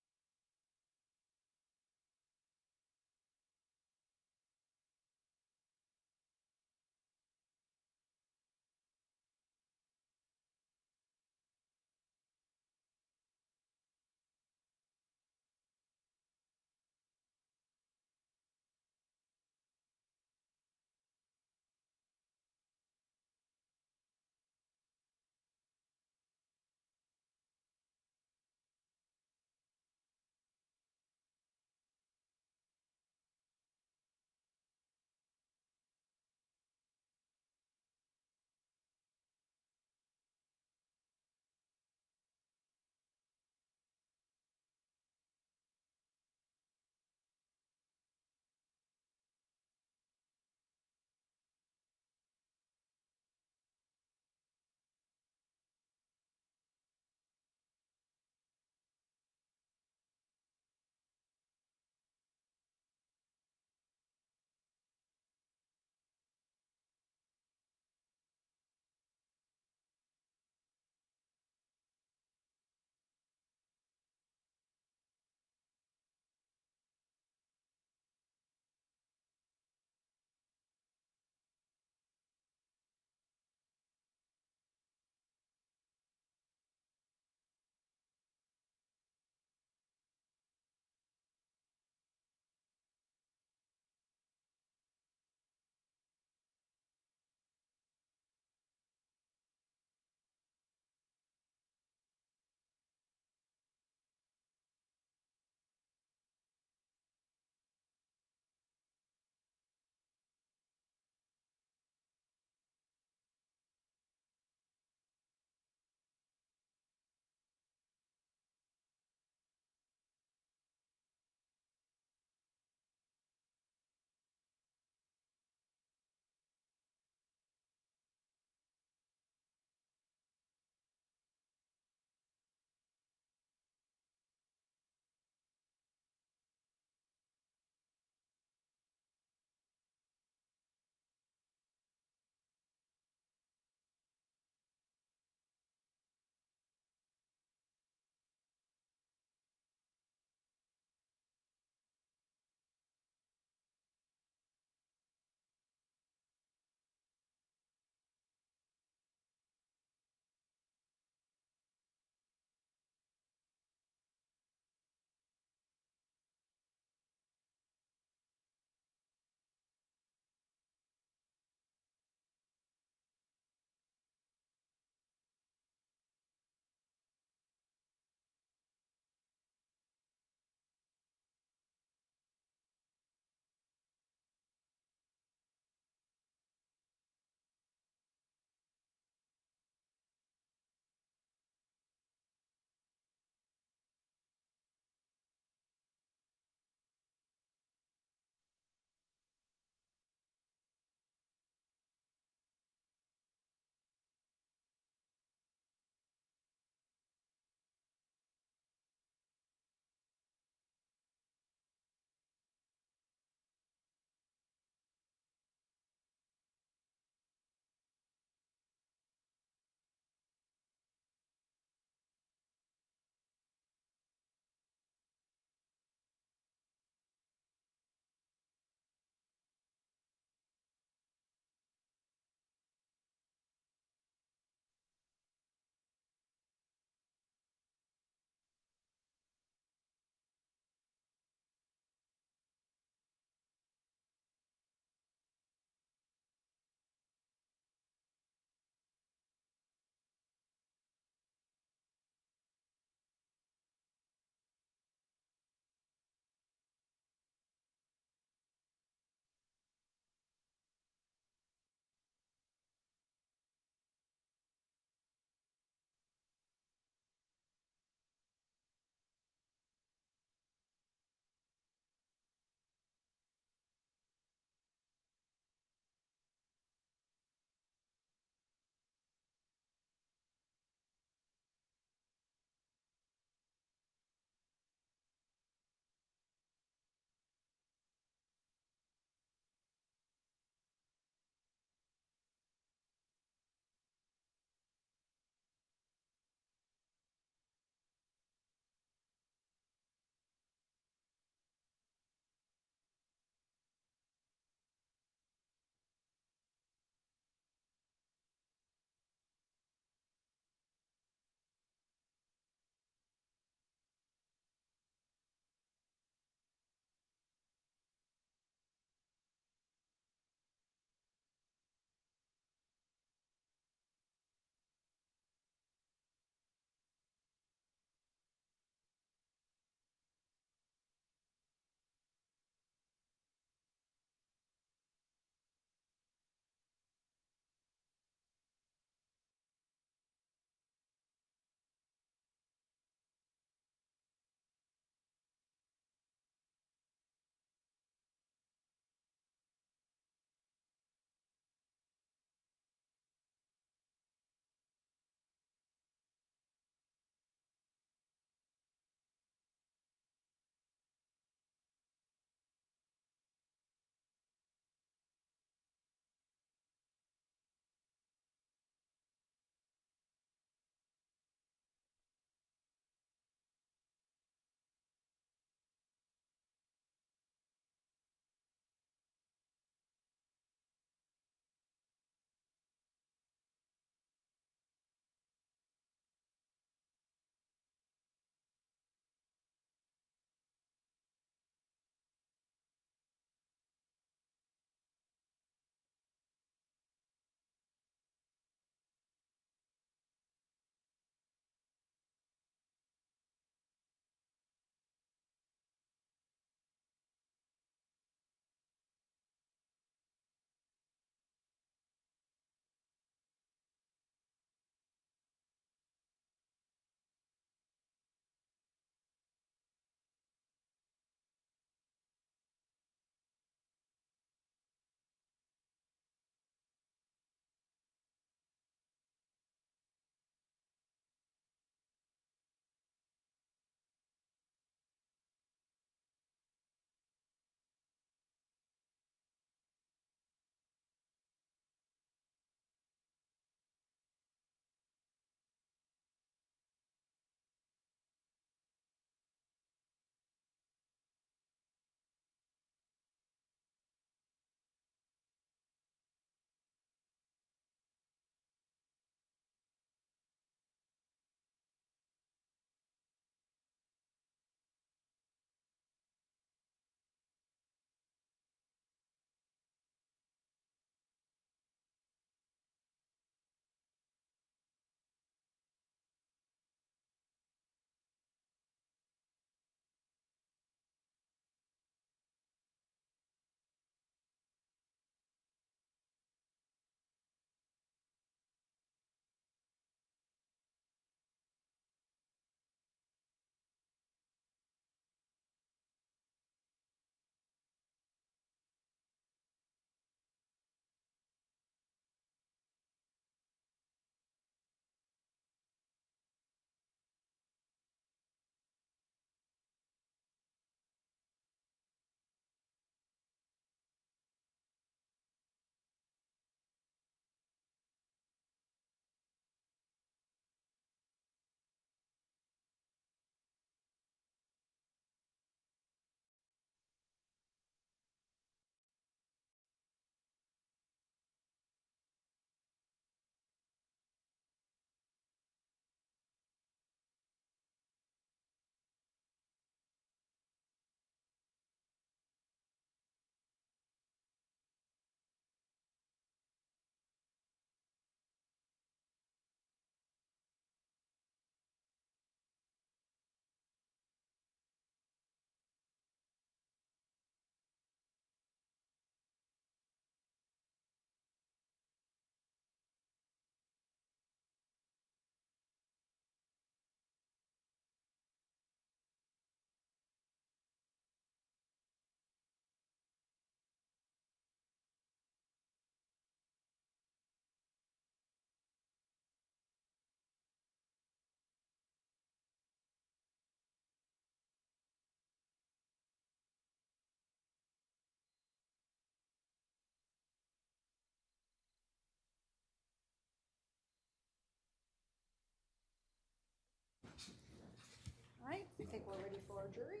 I think we're ready for our jury.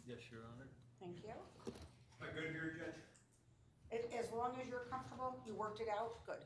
Yes, Your Honor. Thank you. Am I good here, Judge? As long as you're comfortable, you worked it out, good.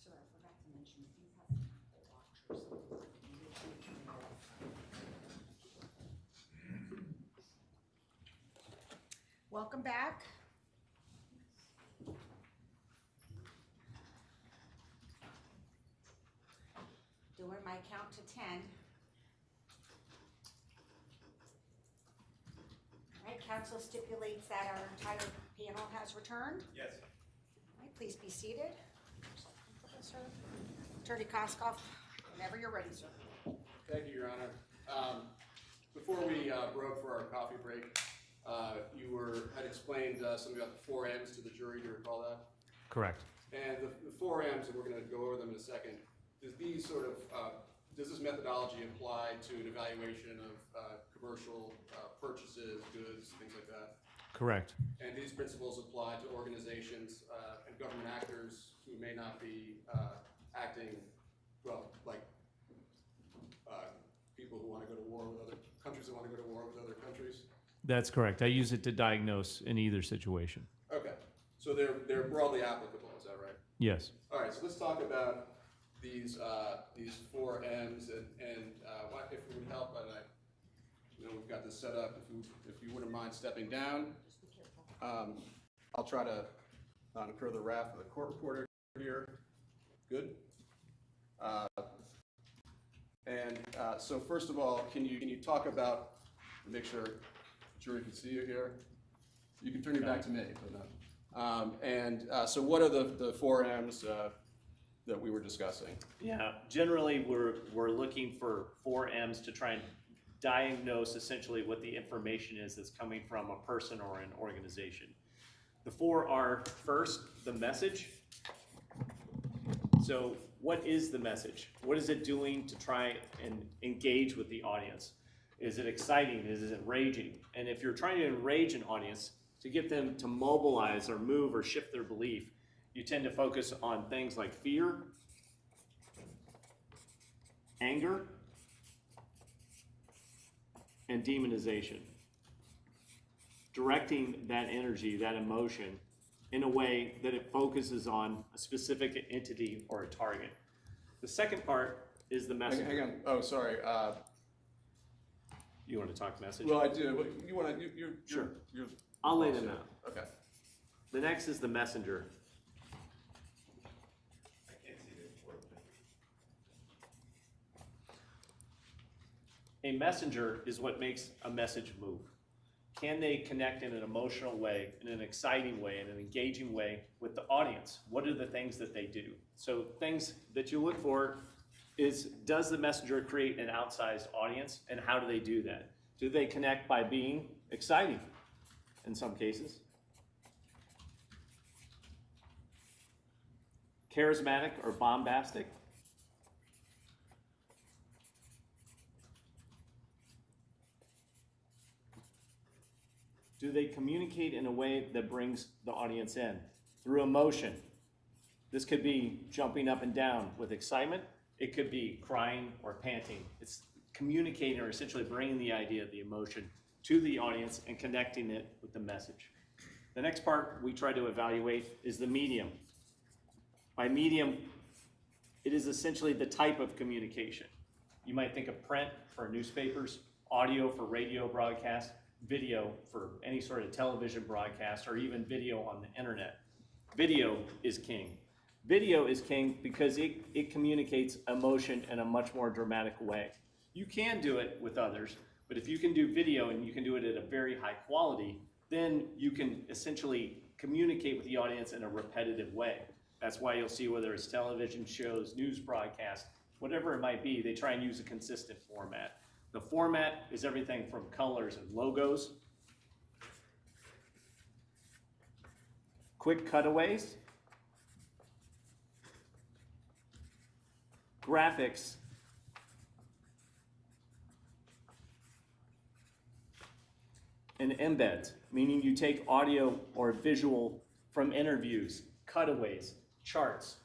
Sir, I forgot to mention, if you have an Apple Watch or something, you need to turn it off. Welcome back. Doing my count to 10. All right, council stipulates that our entire panel has returned. Yes. All right, please be seated. Attorney Koskoff, whenever you're ready, sir. Thank you, Your Honor. Before we broke for our coffee break, you had explained something about the 4 M's to the jury. Do you recall that? Correct. And the 4 M's, and we're going to go over them in a second. Does this methodology apply to an evaluation of commercial purchases, goods, things like that? Correct. And these principles apply to organizations and government actors who may not be acting, well, like people who want to go to war with other countries that want to go to war with other countries? That's correct. I use it to diagnose in either situation. Okay, so they're broadly applicable, is that right? Yes. All right, so let's talk about these 4 M's and what, if it would help, and we've got this set up. If you wouldn't mind stepping down, I'll try to not incur the wrath of the court reporter here. Good. So first of all, can you talk about, make sure the jury can see you here. You can turn your back to me, but no. So what are the 4 M's that we were discussing? Yeah, generally we're looking for 4 M's to try and diagnose essentially what the information is that's coming from a person or an organization. The 4 are, first, the message. So what is the message? What is it doing to try and engage with the audience? Is it exciting? Is it enraging? And if you're trying to enrage an audience to get them to mobilize or move or shift their belief, you tend to focus on things like fear, anger, and demonization. Directing that energy, that emotion, in a way that it focuses on a specific entity or a target. The second part is the message. Hang on. Oh, sorry. You want to talk message? Well, I do. But you want to? Sure. You're I'll lay them out. Okay. The next is the messenger. I can't see the report. A messenger is what makes a message move. Can they connect in an emotional way, in an exciting way, in an engaging way with the audience? What are the things that they do? So things that you look for is, does the messenger create an outsized audience, and how do they do that? Do they connect by being exciting in some cases? Charismatic or bombastic? Do they communicate in a way that brings the audience in? Through emotion. This could be jumping up and down with excitement. It could be crying or panting. It's communicating or essentially bringing the idea, the emotion to the audience and connecting it with the message. The next part we try to evaluate is the medium. By medium, it is essentially the type of communication. You might think of print for newspapers, audio for radio broadcast, video for any sort of television broadcast, or even video on the internet. Video is king. Video is king because it communicates emotion in a much more dramatic way. You can do it with others, but if you can do video and you can do it at a very high quality, then you can essentially communicate with the audience in a repetitive way. That's why you'll see whether it's television shows, news broadcasts, whatever it might be, they try and use a consistent format. The format is everything from colors and logos, quick cutaways, graphics, and embeds, meaning you take audio or visual from interviews, cutaways, charts,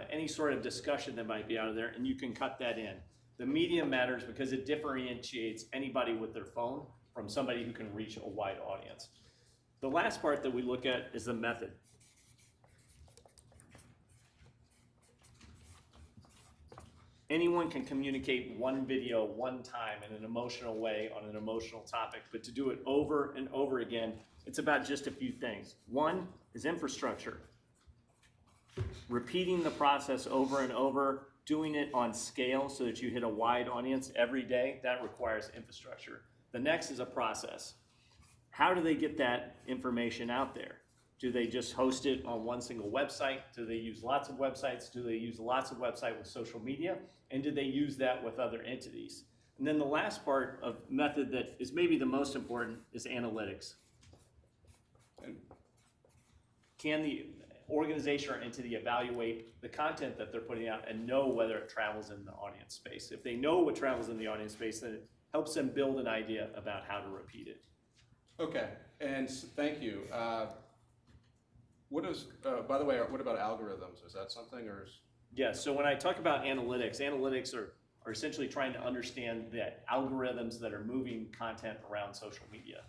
any sort of discussion that might be out of there, and you can cut that in. The medium matters because it differentiates anybody with their phone from somebody who can reach a wide audience. The last part that we look at is the method. Anyone can communicate one video one time in an emotional way on an emotional topic, but to do it over and over again, it's about just a few things. One is infrastructure. Repeating the process over and over, doing it on scale so that you hit a wide audience every day, that requires infrastructure. The next is a process. How do they get that information out there? Do they just host it on one single website? Do they use lots of websites? Do they use lots of websites with social media? And do they use that with other entities? And then the last part of method that is maybe the most important is analytics. Can the organization or entity evaluate the content that they're putting out and know whether it travels in the audience space? If they know what travels in the audience space, then it helps them build an idea about how to repeat it. Okay, and thank you. What is, by the way, what about algorithms? Is that something, or is? Yeah, so when I talk about analytics, analytics are essentially trying to understand the algorithms that are moving content around social media.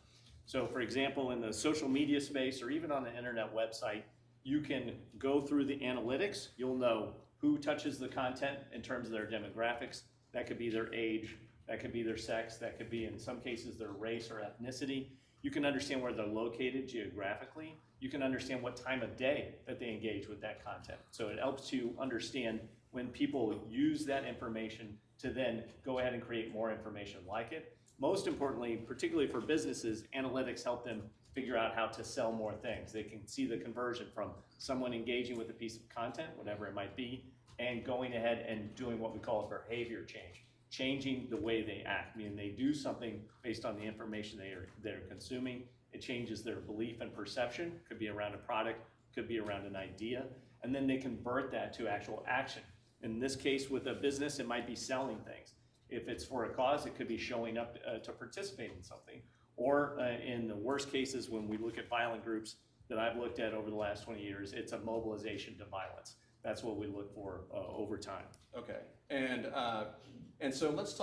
So for example, in the social media space or even on the internet website, you can go through the analytics. You'll know who touches the content in terms of their demographics. That could be their age, that could be their sex, that could be in some cases their race or ethnicity. You can understand where they're located geographically. You can understand what time of day that they engage with that content. So it helps you understand when people use that information to then go ahead and create more information like it. Most importantly, particularly for businesses, analytics help them figure out how to sell more things. They can see the conversion from someone engaging with a piece of content, whatever it might be, and going ahead and doing what we call a behavior change, changing the way they act, meaning they do something based on the information they're consuming. It changes their belief and perception, could be around a product, could be around an idea, and then they convert that to actual action. In this case, with a business, it might be selling things. If it's for a cause, it could be showing up to participate in something. Or in the worst cases, when we look at violent groups that I've looked at over the last 20 years, it's a mobilization to violence. That's what we look for over time. Okay, and so let's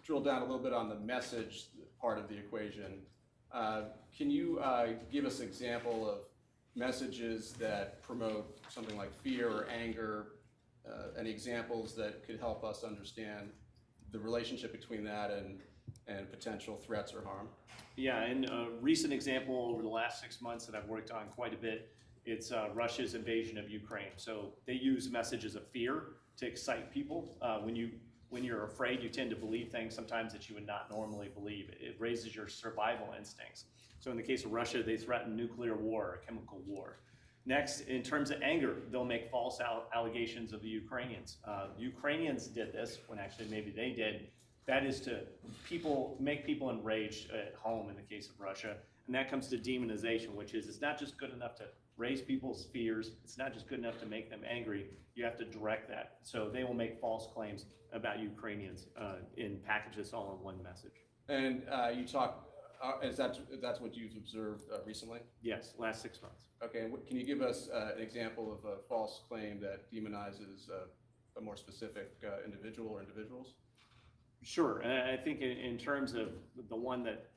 drill down a little bit on the message part of the equation. Can you give us an example of messages that promote something like fear or anger? Any examples that could help us understand the relationship between that and potential threats or harm? Yeah, and a recent example over the last 6 months that I've worked on quite a bit, it's Russia's invasion of Ukraine. So they use messages of fear to excite people. When you're afraid, you tend to believe things sometimes that you would not normally believe. It raises your survival instincts. So in the case of Russia, they threaten nuclear war or chemical war. Next, in terms of anger, they'll make false allegations of the Ukrainians. Ukrainians did this, when actually maybe they did. That is to make people enraged at home in the case of Russia. And that comes to demonization, which is it's not just good enough to raise people's fears. It's not just good enough to make them angry. You have to direct that. So they will make false claims about Ukrainians and package this all in one message. And you talk, that's what you've observed recently? Yes, last 6 months. Okay, and can you give us an example of a false claim that demonizes a more specific individual or individuals? Sure, and I think in terms of the one that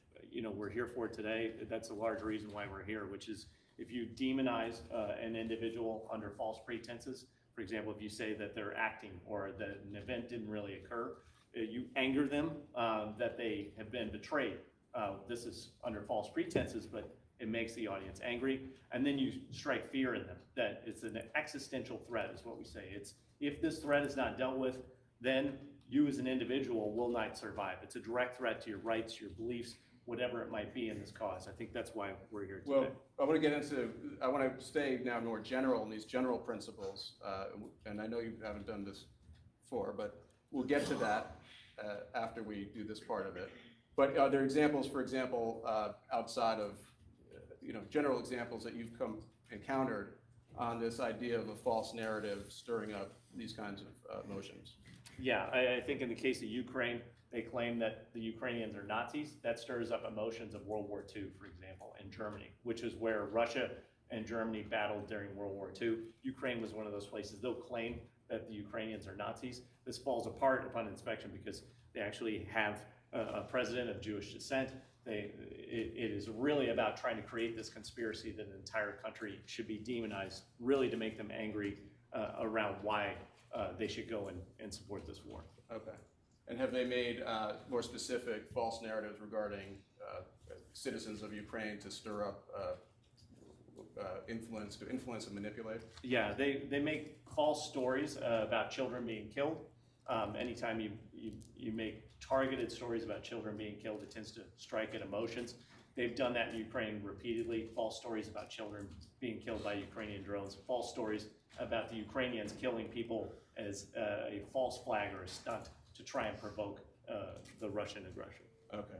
we're here for today, that's a large reason why we're here, which is if you demonize an individual under false pretenses, For example, if you say that they're acting or that an event didn't really occur, you anger them that they have been betrayed. This is under false pretenses, but it makes the audience angry. And then you strike fear in them, that it's an existential threat is what we say. It's if this threat is not dealt with, then you as an individual will not survive. It's a direct threat to your rights, your beliefs, whatever it might be in this cause. I think that's why we're here today. Well, I want to stay now more general in these general principles, and I know you haven't done this before, but we'll get to that after we do this part of it. But are there examples, for example, outside of, general examples that you've encountered on this idea of a false narrative stirring up these kinds of emotions? Yeah, I think in the case of Ukraine, they claim that the Ukrainians are Nazis. That stirs up emotions of World War II, for example, in Germany, which is where Russia and Germany battled during World War II. Ukraine was one of those places. They'll claim that the Ukrainians are Nazis. This falls apart upon inspection because they actually have a president of Jewish descent. It is really about trying to create this conspiracy that an entire country should be demonized, really to make them angry around why they should go and support this war. Okay. And have they made more specific false narratives regarding citizens of Ukraine to stir up influence and manipulate? Yeah, they make false stories about children being killed. Anytime you make targeted stories about children being killed, it tends to strike at emotions. They've done that in Ukraine repeatedly, false stories about children being killed by Ukrainian drones, false stories about the Ukrainians killing people as a false flag or a stunt to try and provoke the Russian aggression. Okay.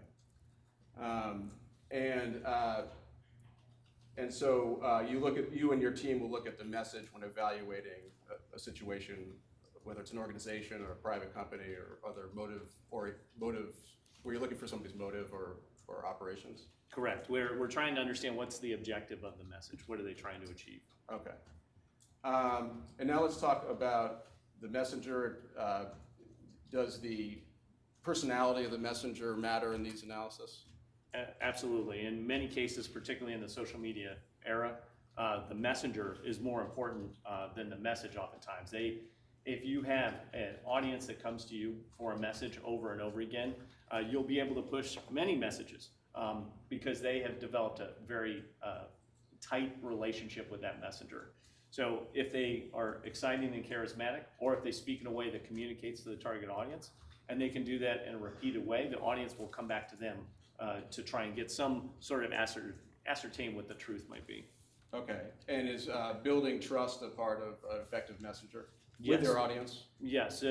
And so you and your team will look at the message when evaluating a situation, whether it's an organization or a private company or other motive where you're looking for somebody's motive or operations? Correct. We're trying to understand what's the objective of the message. What are they trying to achieve? Okay. And now let's talk about the messenger. Does the personality of the messenger matter in these analysis? Absolutely. In many cases, particularly in the social media era, the messenger is more important than the message oftentimes. If you have an audience that comes to you for a message over and over again, you'll be able to push many messages because they have developed a very tight relationship with that messenger. So if they are exciting and charismatic, or if they speak in a way that communicates to the target audience, and they can do that in a repeated way, the audience will come back to them to try and get some sort of ascertain what the truth might be. Okay. And is building trust a part of an effective messenger Yes. with their audience? Yes.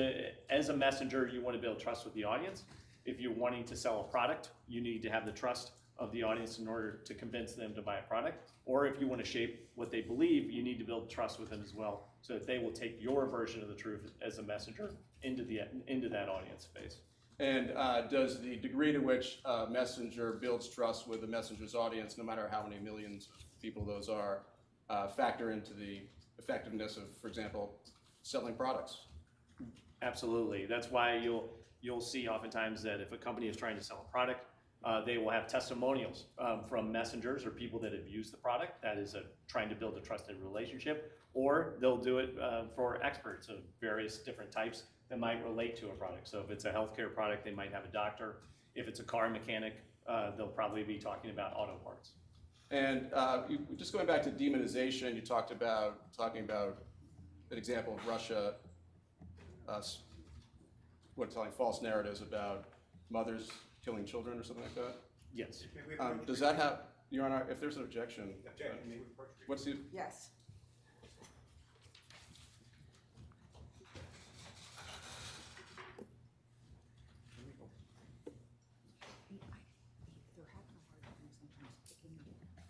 As a messenger, you want to build trust with the audience. If you're wanting to sell a product, you need to have the trust of the audience in order to convince them to buy a product. Or if you want to shape what they believe, you need to build trust with them as well, so that they will take your version of the truth as a messenger into that audience space. And does the degree to which a messenger builds trust with the messenger's audience, no matter how many millions of people those are, factor into the effectiveness of, for example, selling products? Absolutely. That's why you'll see oftentimes that if a company is trying to sell a product, they will have testimonials from messengers or people that have used the product. That is trying to build a trusted relationship. Or they'll do it for experts of various different types that might relate to a product. So if it's a healthcare product, they might have a doctor. If it's a car mechanic, they'll probably be talking about auto parts. And just going back to demonization, you talking about an example of Russia, telling false narratives about mothers killing children or something like that. Yes. Does that have, Your Honor, if there's an objection, what's the? Yes. They're having a hard time sometimes picking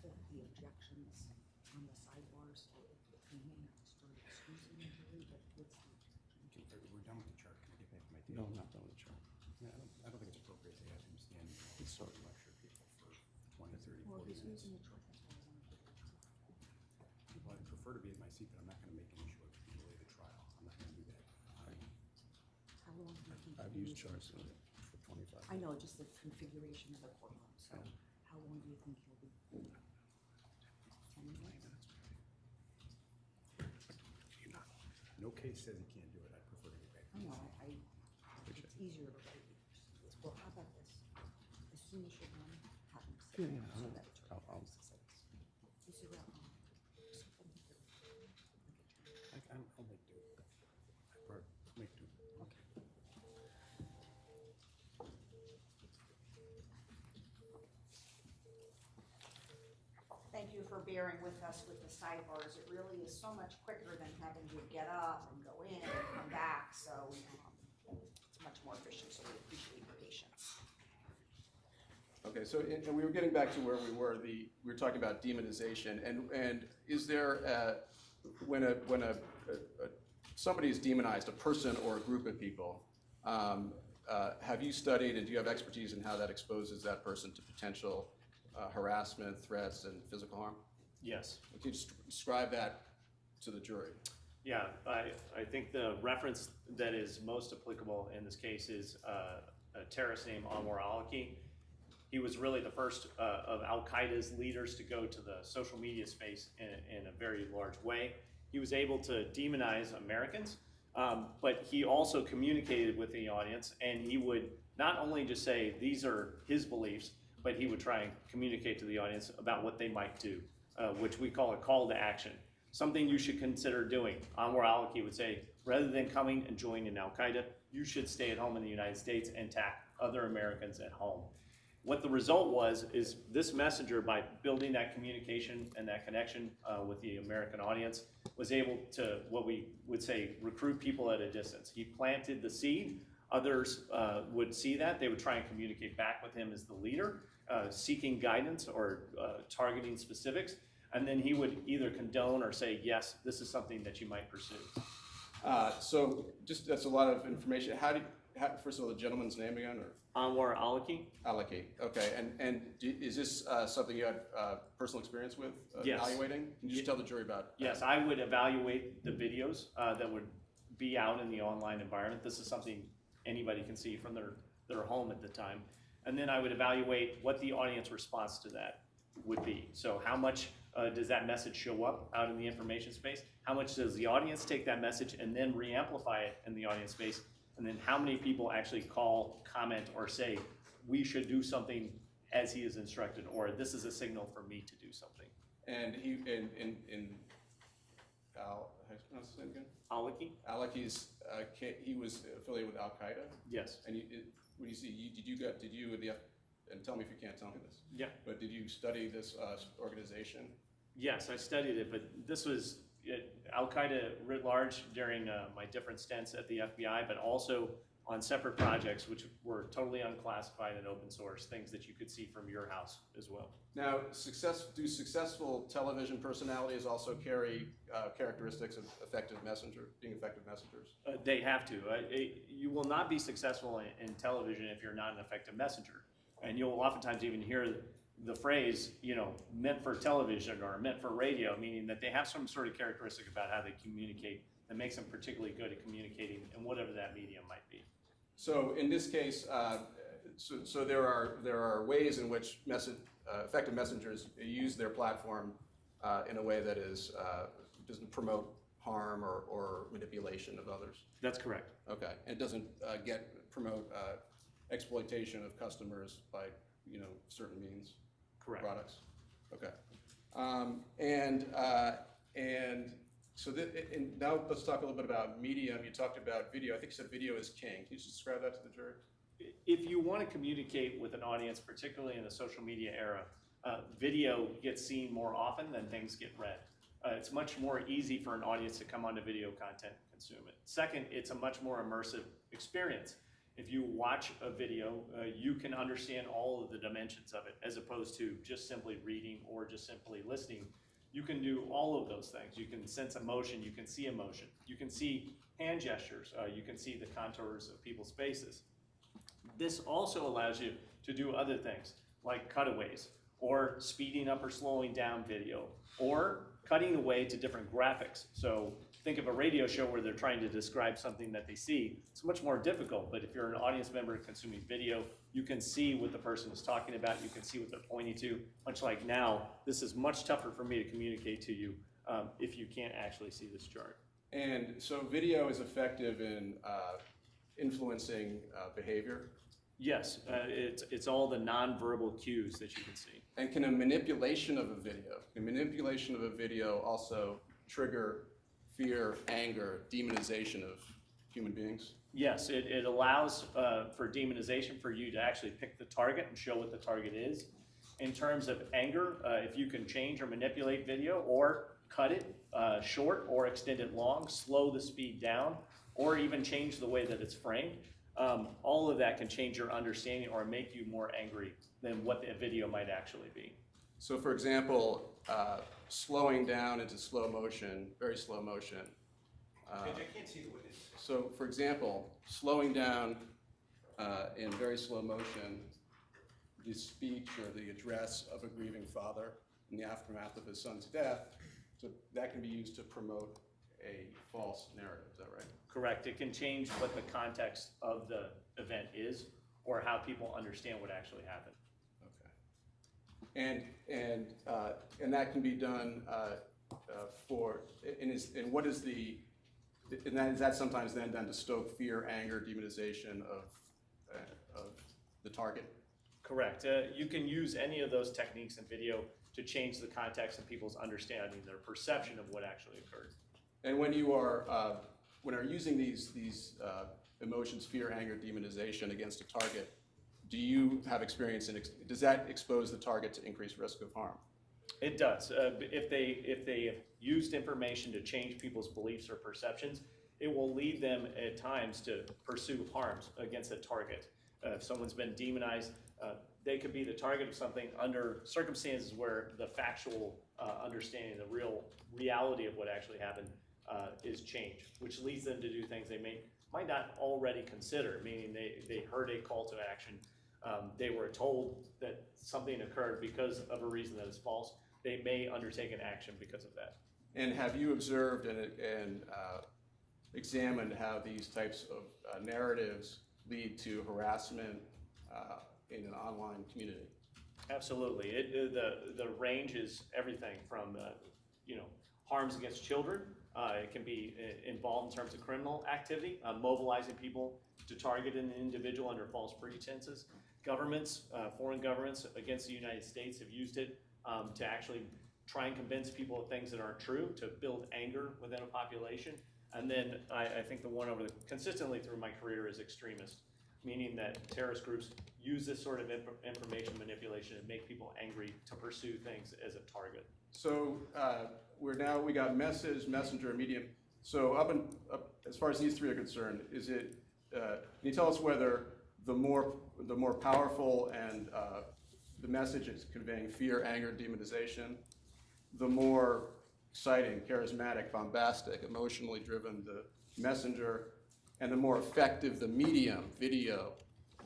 up the objections on the sidebars, so they may have to start excusing the jury, but what's the objection? We're done with the chart. Can I get back to my table? No, I'm not done with the chart. Yeah, I don't think it's appropriate to have him stand and sort of lecture people for 20, 30, 40 Well, he's minutes. using the chart, that's why I wanted to get it. Well, I'd prefer to be in my seat, but I'm not going to make an issue of delay the trial. I'm not going to do that. How long do you think? I've he'll used use charts it? for 25. I know, just the configuration of the courtroom, so how long do you think he'll be? 10 minutes? No case says he can't do it, I prefer to get back to you. No, it's easier to write. Well, how about this? As soon as you're done, have him say it so that it's I'll- This is about, I'll make do. I'll make do. thank you for bearing with us with the sidebars. It really is so much quicker than having to get up and go in and come back, so it's much more efficient, so we appreciate your patience. Okay, so, and we were getting back to where we were, we were talking about demonization, and is there, when somebody is demonized, a person or a group of people, have you studied and do you have expertise in how that exposes that person to potential harassment, threats, and physical harm? Yes. Can you just describe that to the jury? Yeah, I think the reference that is most applicable in this case is a terrorist named Anwar al-Awlaki. He was really the first of Al-Qaeda's leaders to go to the social media space in a very large way. He was able to demonize Americans, but he also communicated with the audience, and he would not only just say these are his beliefs, but he would try and communicate to the audience about what they might do, which we call a call to action. Something you should consider doing. Anwar al-Awlaki would say, rather than coming and joining Al-Qaeda, you should stay at home in the United States and attack other Americans at home. What the result was is this messenger, by building that communication and that connection with the American audience, was able to, what we would say, recruit people at a distance. He planted the seed. Others would see that. They would try and communicate back with him as the leader, seeking guidance or targeting specifics. And then he would either condone or say, yes, this is something that you might pursue. So just, that's a lot of information. First of all, the gentleman's name again, or? Anwar al-Awlaki? Al-Awlaki, okay. And is this something you had personal experience with Yes. evaluating? Can you just tell the jury about? Yes, I would evaluate the videos that would be out in the online environment. This is something anybody can see from their home at the time. And then I would evaluate what the audience response to that would be. So how much does that message show up out in the information space? How much does the audience take that message and then re-amplify it in the audience space? And then how many people actually call, comment, or say, we should do something as he is instructed, or this is a signal for me to do something. And he, how do you pronounce his name again? Al-Awlaki? Al-Awlaki's, he was affiliated with Al-Qaeda? Yes. And what do you see, and tell me if you can't tell me this. Yeah. But did you study this organization? Yes, I studied it, but this was Al-Qaeda writ large during my different stints at the FBI, but also on separate projects which were totally unclassified and open source, things that you could see from your house as well. Now, do successful television personalities also carry characteristics of being effective messengers? They have to. You will not be successful in television if you're not an effective messenger. And you'll oftentimes even hear the phrase, meant for television or meant for radio, meaning that they have some sort of characteristic about how they communicate that makes them particularly good at communicating in whatever that medium might be. So in this case, so there are ways in which effective messengers use their platform in a way that doesn't promote harm or manipulation of others. That's correct. Okay, and it doesn't promote exploitation of customers by certain means. Correct. Products. Okay, and so now let's talk a little bit about medium. You talked about video. I think you said video is king. Can you just describe that to the jury? If you want to communicate with an audience, particularly in the social media era, video gets seen more often than things get read. It's much more easy for an audience to come onto video content and consume it. Second, it's a much more immersive experience. If you watch a video, you can understand all of the dimensions of it, as opposed to just simply reading or just simply listening. You can do all of those things. You can sense emotion, you can see emotion, you can see hand gestures, you can see the contours of people's faces. This also allows you to do other things, like cutaways, or speeding up or slowing down video, or cutting away to different graphics. So think of a radio show where they're trying to describe something that they see. It's much more difficult, but if you're an audience member consuming video, you can see what the person is talking about, you can see what they're pointing to. Much like now, this is much tougher for me to communicate to you if you can't actually see this chart. And so video is effective in influencing behavior. Yes, it's all the nonverbal cues that you can see. And can a manipulation of a video also trigger fear, anger, demonization of human beings? Yes, it allows for demonization for you to actually pick the target and show what the target is. In terms of anger, if you can change or manipulate video or cut it short or extend it long, slow the speed down, or even change the way that it's framed, all of that can change your understanding or make you more angry than what the video might actually be. So for example, slowing down into slow motion, very slow motion. I can't see the witness. So for example, slowing down in very slow motion, the speech or the address of a grieving father in the aftermath of his son's death, so that can be used to promote a false narrative, is that right? Correct. It can change what the context of the event is or how people understand what actually happened. Okay. And that can be done is that sometimes then done to stoke fear, anger, demonization of the target? Correct. You can use any of those techniques in video to change the context and people's understanding, their perception of what actually occurred. And when you are using these emotions, fear, anger, demonization against a target, do you have experience does that expose the target to increased risk of harm? It does. If they have used information to change people's beliefs or perceptions, it will lead them at times to pursue harms against a target. If someone's been demonized, they could be the target of something under circumstances where the factual understanding, the real reality of what actually happened is changed, which leads them to do things they might not already consider, meaning they heard a call to action. They were told that something occurred because of a reason that is false. They may undertake an action because of that. And have you observed and examined how these types of narratives lead to harassment in an online community? Absolutely. The range is everything from harms against children. It can be involved in terms of criminal activity, mobilizing people to target an individual under false pretenses. Governments, foreign governments against the United States have used it to actually try and convince people of things that aren't true, to build anger within a population. And then I think the one consistently through my career is extremist, meaning that terrorist groups use this sort of information manipulation and make people angry to pursue things as a target. So we got messenger, medium. So as far as these three are concerned, can you tell us whether the more powerful and the message is conveying fear, anger, demonization, the more exciting, charismatic, bombastic, emotionally driven the messenger, and the more effective the medium, video,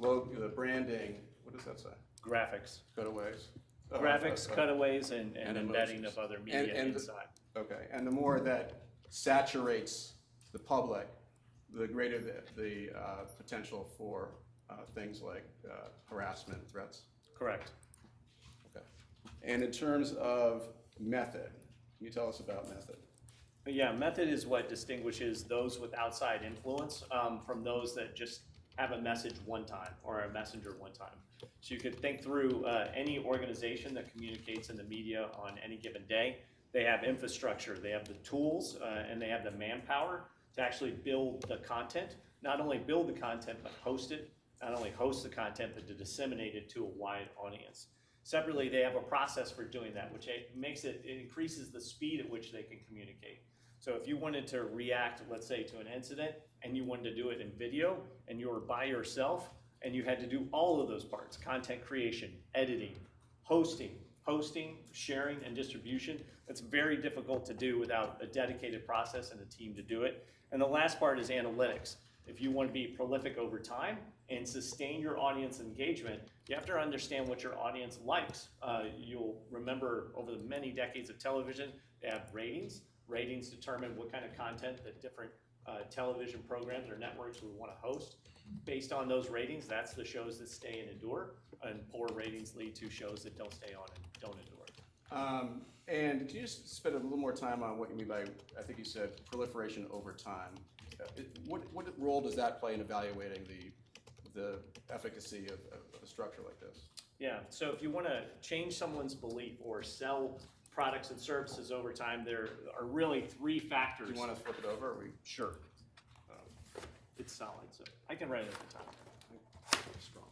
logo, the branding, what does that say? Graphics. Cutaways. Graphics, cutaways, and embedding emotions. of other media inside. Okay, and the more that saturates the public, the greater the potential for things like harassment, threats. Correct. Okay. And in terms of method, can you tell us about method? Yeah, method is what distinguishes those with outside influence from those that just have a message one time or a messenger one time. So you could think through any organization that communicates in the media on any given day. They have infrastructure, they have the tools, and they have the manpower to actually build the content. Not only build the content, but host it. Not only host the content, but to disseminate it to a wide audience. Separately, they have a process for doing that, which it increases the speed at which they can communicate. So if you wanted to react, let's say, to an incident, and you wanted to do it in video, and you were by yourself, and you had to do all of those parts, content creation, editing, hosting, sharing, and distribution, that's very difficult to do without a dedicated process and a team to do it. And the last part is analytics. If you want to be prolific over time and sustain your audience engagement, you have to understand what your audience likes. You'll remember over the many decades of television, they have ratings. Ratings determine what kind of content that different television programs or networks would want to host. Based on those ratings, that's the shows that stay and endure, and poor ratings lead to shows that don't stay on and don't endure. And can you just spend a little more time on what you mean by, I think you said proliferation over time? What role does that play in evaluating the efficacy of a structure like this? Yeah, so if you want to change someone's belief or sell products and services over time, there are really three factors. Do you want to flip it over? Or we Sure. It's solid, so I can write it at the top. strong?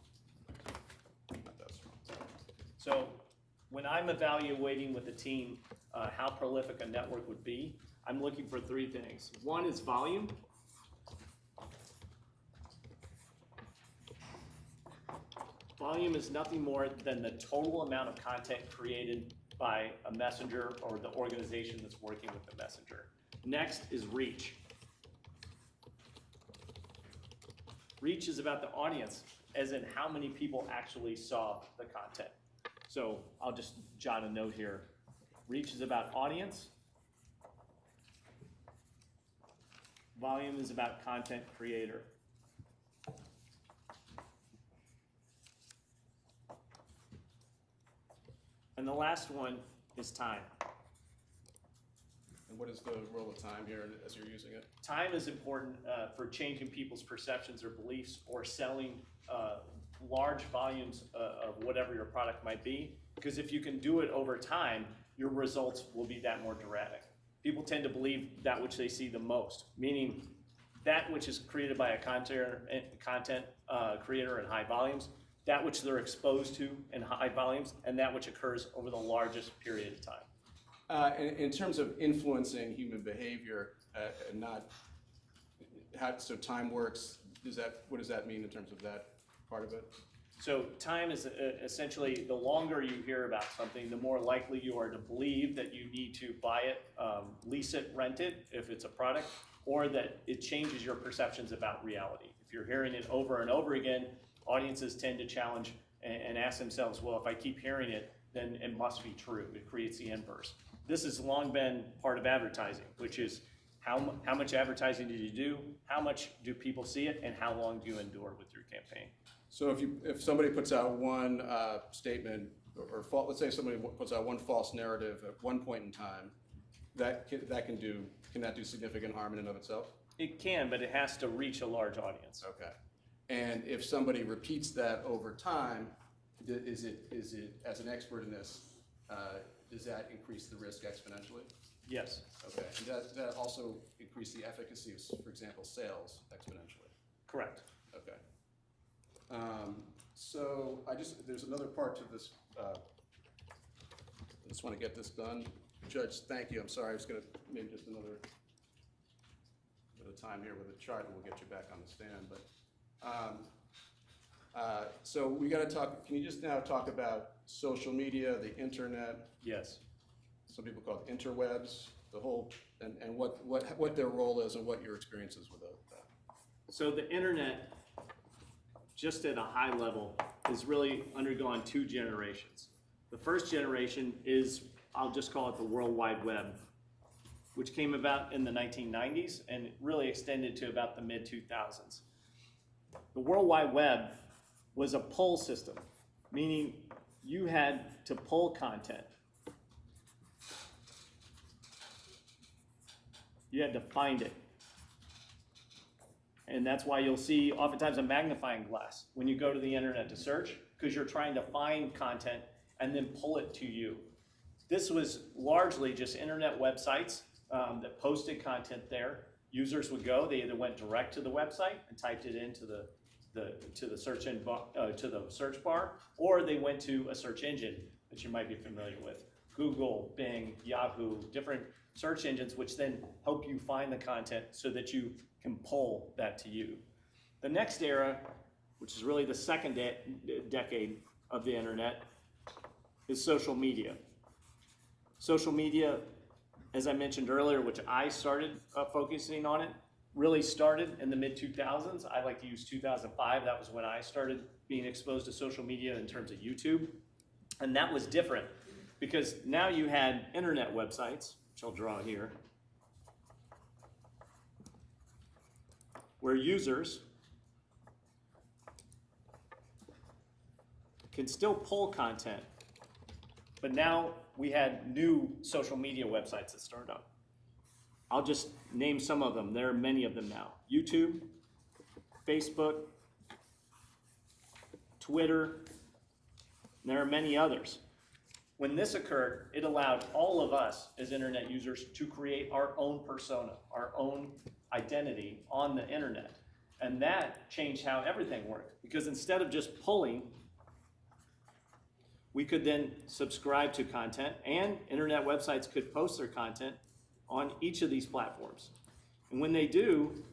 Not that strong. So when I'm evaluating with a team how prolific a network would be, I'm looking for three things. One is volume. Volume is nothing more than the total amount of content created by a messenger or the organization that's working with the messenger. Next is reach. Reach is about the audience, as in how many people actually saw the content. So I'll just jot a note here. Reach is about audience. Volume is about content creator. And the last one is time. And what is the role of time here as you're using it? Time is important for changing people's perceptions or beliefs or selling large volumes of whatever your product might be, because if you can do it over time, your results will be that more dramatic. People tend to believe that which they see the most, meaning that which is created by a content creator in high volumes, that which they're exposed to in high volumes, and that which occurs over the largest period of time. In terms of influencing human behavior, and not how, so time works, what does that mean in terms of that part of it? So time is essentially, the longer you hear about something, the more likely you are to believe that you need to buy it, lease it, rent it, if it's a product, or that it changes your perceptions about reality. If you're hearing it over and over again, audiences tend to challenge and ask themselves, well, if I keep hearing it, then it must be true. It creates the inverse. This has long been part of advertising, which is how much advertising do you do, how much do people see it, and how long do you endure with your campaign? So if somebody puts out one statement, or let's say somebody puts out one false narrative at one point in time, can that do significant harm in and of itself? It can, but it has to reach a large audience. Okay. And if somebody repeats that over time, is it as an expert in this, does that increase the risk exponentially? Yes. Okay. And does that also increase the efficacy of, for example, sales exponentially? Correct. Okay. So there's another part to this. I just want to get this done. Judge, thank you. I'm sorry. I was going to maybe just another bit of time here with a chart, and we'll get you back on the stand. But so we got to talk. Can you just now talk about social media, the internet? Yes. Some people call it interwebs. The whole and what their role is and what your experience is with that. So the internet, just at a high level, is really undergone two generations. The first generation is, I'll just call it the World Wide Web, which came about in the 1990s and really extended to about the mid-2000s. The World Wide Web was a pull system, meaning you had to pull content. You had to find it. And that's why you'll see oftentimes a magnifying glass when you go to the internet to search, because you're trying to find content and then pull it to you. This was largely just internet websites that posted content there. Users would go, they either went direct to the website and typed it into the search bar, or they went to a search engine that you might be familiar with. Google, Bing, Yahoo, different search engines, which then help you find the content so that you can pull that to you. The next era, which is really the second decade of the internet, is social media. Social media, as I mentioned earlier, which I started focusing on it, really started in the mid-2000s. I like to use 2005. That was when I started being exposed to social media in terms of YouTube. And that was different because now you had internet websites, which I'll draw here, where users can still pull content But now we had new social media websites that started up. I'll just name some of them. There are many of them now. YouTube, Facebook, Twitter, and there are many others. When this occurred, it allowed all of us as internet users to create our own persona, our own identity on the internet. And that changed how everything worked. Because instead of just pulling, we could then subscribe to content, and internet websites could post their content on each of these platforms. And when they do,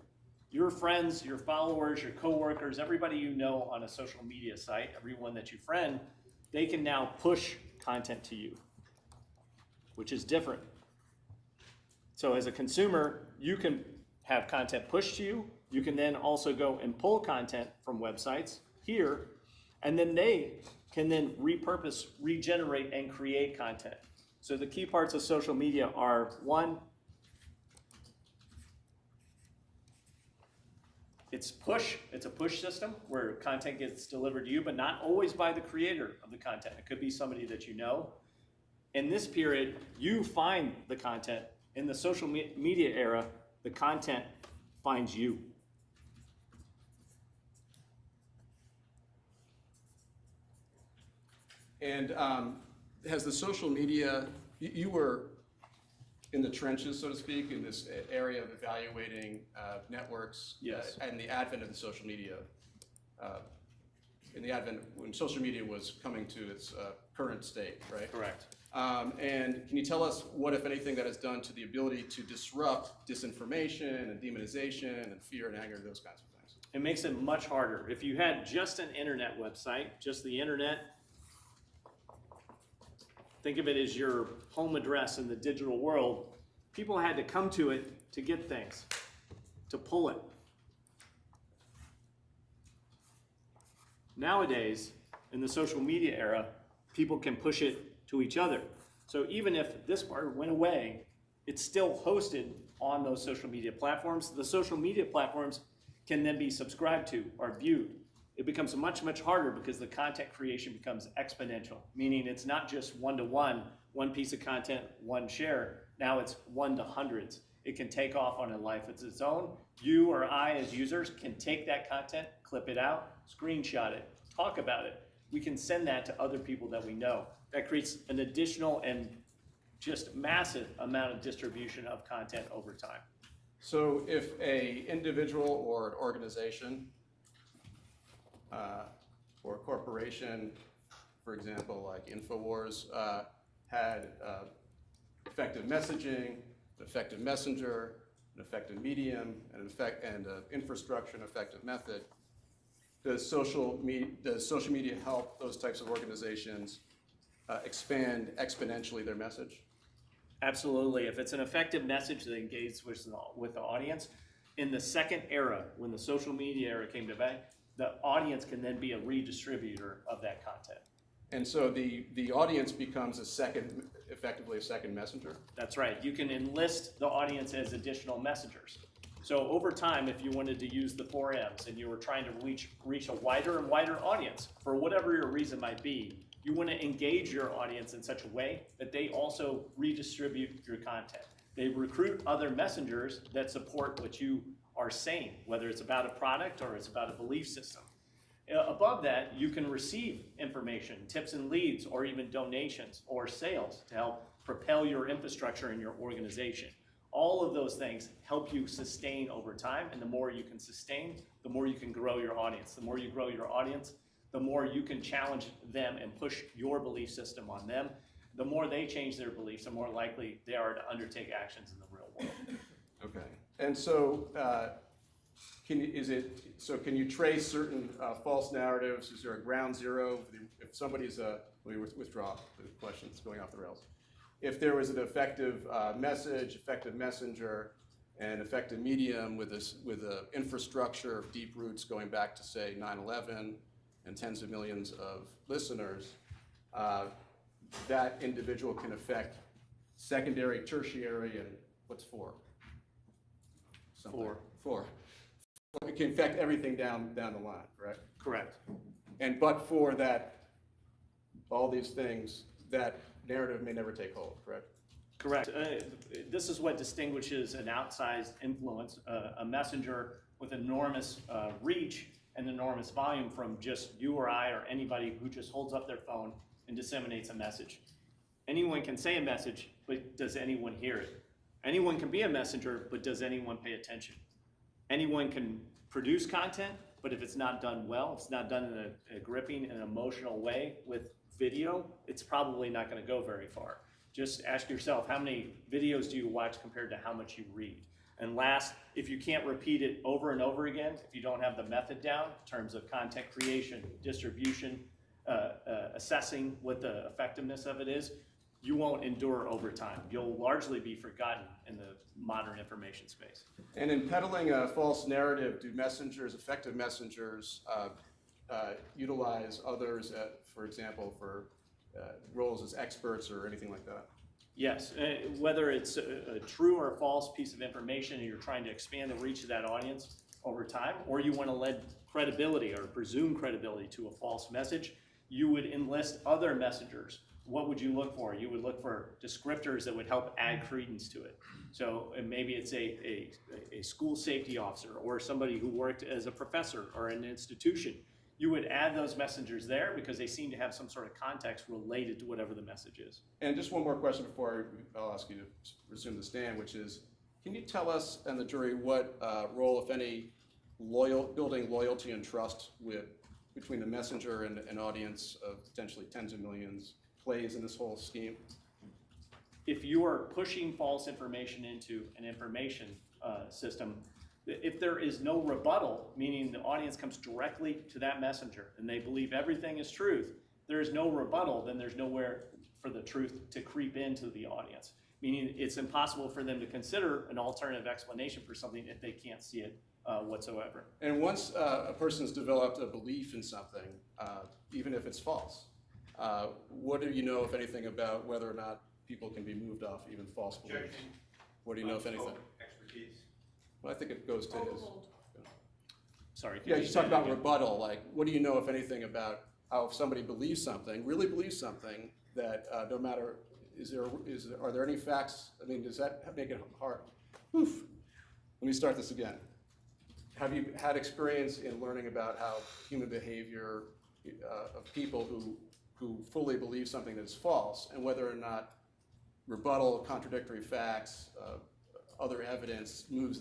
your friends, your followers, your coworkers, everybody you know on a social media site, everyone that you friend, they can now push content to you, which is different. So as a consumer, you can have content pushed to you. You can then also go and pull content from websites here, and then they can then repurpose, regenerate, and create content. So the key parts of social media are, one, it's a push system where content gets delivered to you, but not always by the creator of the content. It could be somebody that you know. In this period, you find the content. In the social media era, the content finds you. And has the social media, you were in the trenches, so to speak, in this area of evaluating networks. Yes. And the advent of the social media, in the advent when social media was coming to its current state, right? Correct. And can you tell us what, if anything, that has done to the ability to disrupt disinformation and demonization and fear and anger, those kinds of things? It makes it much harder. If you had just an internet website, just the internet, think of it as your home address in the digital world. People had to come to it to get things, to pull it. Nowadays, in the social media era, people can push it to each other. So even if this part went away, it's still hosted on those social media platforms. The social media platforms can then be subscribed to or viewed. It becomes much, much harder because the content creation becomes exponential, meaning it's not just one-to-one, one piece of content, one share. Now it's one to hundreds. It can take off on a life of its own. You or I as users can take that content, clip it out, screenshot it, talk about it. We can send that to other people that we know. That creates an additional and just massive amount of distribution of content over time. So if a individual or an organization or a corporation, for example, like Infowars, had effective messaging, an effective messenger, an effective medium, and infrastructure, an effective method, does social media help those types of organizations expand exponentially their message? Absolutely. If it's an effective message that engages with the audience, in the second era, when the social media era came to bear, the audience can then be a redistributor of that content. And so the audience becomes effectively a second messenger? That's right. You can enlist the audience as additional messengers. So over time, if you wanted to use the 4Ms and you were trying to reach a wider and wider audience, for whatever your reason might be, you want to engage your audience in such a way that they also redistribute your content. They recruit other messengers that support what you are saying, whether it's about a product or it's about a belief system. Above that, you can receive information, tips and leads, or even donations or sales to help propel your infrastructure in your organization. All of those things help you sustain over time, and the more you can sustain, the more you can grow your audience. The more you grow your audience, the more you can challenge them and push your belief system on them. The more they change their beliefs, the more likely they are to undertake actions in the real world. Okay. And so can you trace certain false narratives? Is there a ground zero? If somebody's let me withdraw the question, it's going off the rails. If there was an effective message, effective messenger, and effective medium with an infrastructure of deep roots going back to, say, 9/11 and tens of millions of listeners, that individual can affect secondary, tertiary, and what's four? Four. It can affect everything down the line, correct? Correct. And but for that, all these things, that narrative may never take hold, correct? Correct. This is what distinguishes an outsized influence, a messenger with enormous reach and enormous volume from just you or I or anybody who just holds up their phone and disseminates a message. Anyone can say a message, but does anyone hear it? Anyone can be a messenger, but does anyone pay attention? Anyone can produce content, but if it's not done well, it's not done in a gripping and emotional way with video, it's probably not going to go very far. Just ask yourself, how many videos do you watch compared to how much you read? And last, if you can't repeat it over and over again, if you don't have the method down in terms of content creation, distribution, assessing what the effectiveness of it is, you won't endure over time. You'll largely be forgotten in the modern information space. And in peddling a false narrative, do messengers, effective messengers, utilize others, for example, for roles as experts or anything like that? Yes, whether it's a true or false piece of information and you're trying to expand the reach of that audience over time, or you want to lend credibility or presume credibility to a false message, you would enlist other messengers. What would you look for? You would look for descriptors that would help add credence to it. So maybe it's a school safety officer or somebody who worked as a professor or in an institution. You would add those messengers there because they seem to have some sort of context related to whatever the message is. And just one more question before I'll ask you to resume the stand, which is, can you tell us and the jury what role, if any, building loyalty and trust between the messenger and an audience of potentially tens of millions plays in this whole scheme? If you are pushing false information into an information system, if there is no rebuttal, meaning the audience comes directly to that messenger and they believe everything is truth, there is no rebuttal, then there's nowhere for the truth to creep into the audience. Meaning it's impossible for them to consider an alternative explanation for something if they can't see it whatsoever. And once a person's developed a belief in something, even if it's false, what do you know, if anything, about whether or not people can be moved off even false beliefs? What do you know, if anything? Expertise. Well, I think it goes to his. Sorry. Yeah, you talk about rebuttal. Like, what do you know, if anything, about how if somebody believes something, really believes something, that no matter, are there any facts? I mean, does that make it hard? Oof. Let me start this again. Have you had experience in learning about how human behavior of people who fully believe something that is false, and whether or not rebuttal, contradictory facts, other evidence moves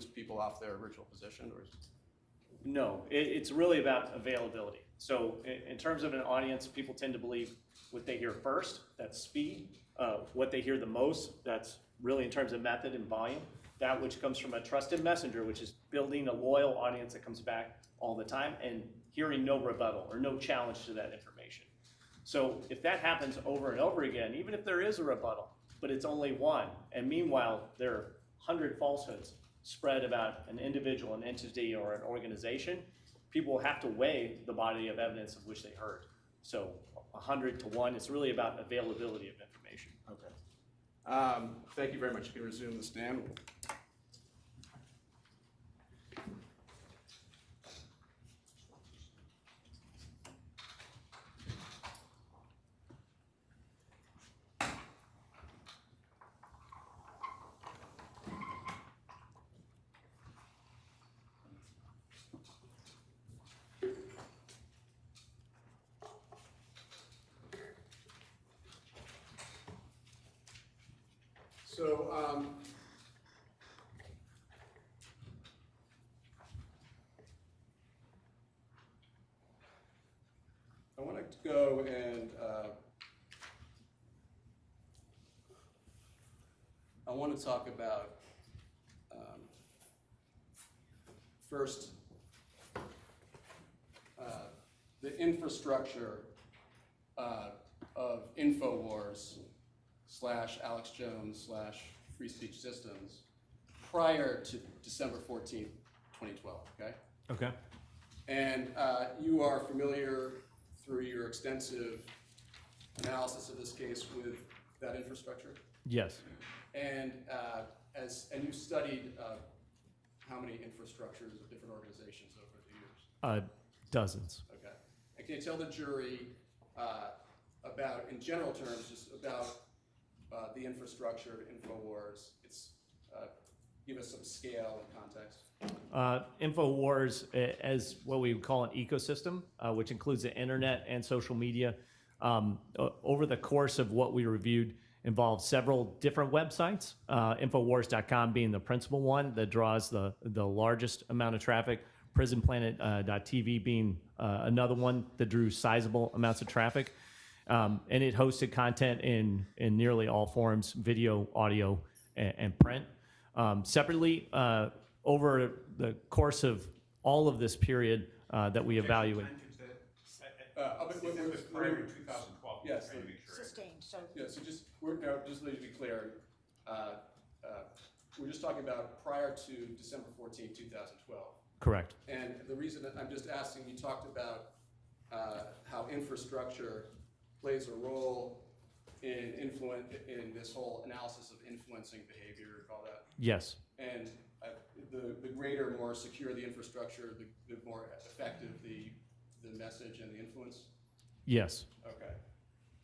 people off their original position? Or No, it's really about availability. So in terms of an audience, people tend to believe what they hear first, that's speed. What they hear the most, that's really in terms of method and volume. That which comes from a trusted messenger, which is building a loyal audience that comes back all the time and hearing no rebuttal or no challenge to that information. So if that happens over and over again, even if there is a rebuttal, but it's only one, and meanwhile there are 100 falsehoods spread about an individual, an entity, or an organization, people will have to weigh the body of evidence of which they heard. So 100 to 1, it's really about availability of information. Okay. Thank you very much. You can resume the stand. So, I want to go and I want to talk about first the infrastructure of Infowars / Alex Jones / Free Speech Systems prior to December 14th, 2012, okay? Okay. And you are familiar through your extensive analysis of this case with that infrastructure? Yes. And and you studied how many infrastructures of different organizations over the years? Dozens. Okay. And can you tell the jury about, in general terms, just about the infrastructure of Infowars. It's give us some scale and context. Infowars as what we would call an ecosystem, which includes the internet and social media. Over the course of what we reviewed, involved several different websites, Infowars.com being the principal one that draws the largest amount of traffic, PrisonPlanet.tv being another one that drew sizable amounts of traffic. And it hosted content in nearly all forms, video, audio, and print. Separately, over the course of all of this period that we evaluate. This was prior to 2012. Yes. Trying to make sure. Sustained, so Yeah, so just to be clear, we're just talking about prior to December 14, 2012. Correct. And the reason that I'm just asking, you talked about how infrastructure plays a role in this whole analysis of influencing behavior and all that. Yes. And the greater, more secure the infrastructure, the more effective the message and the influence. Yes. Okay.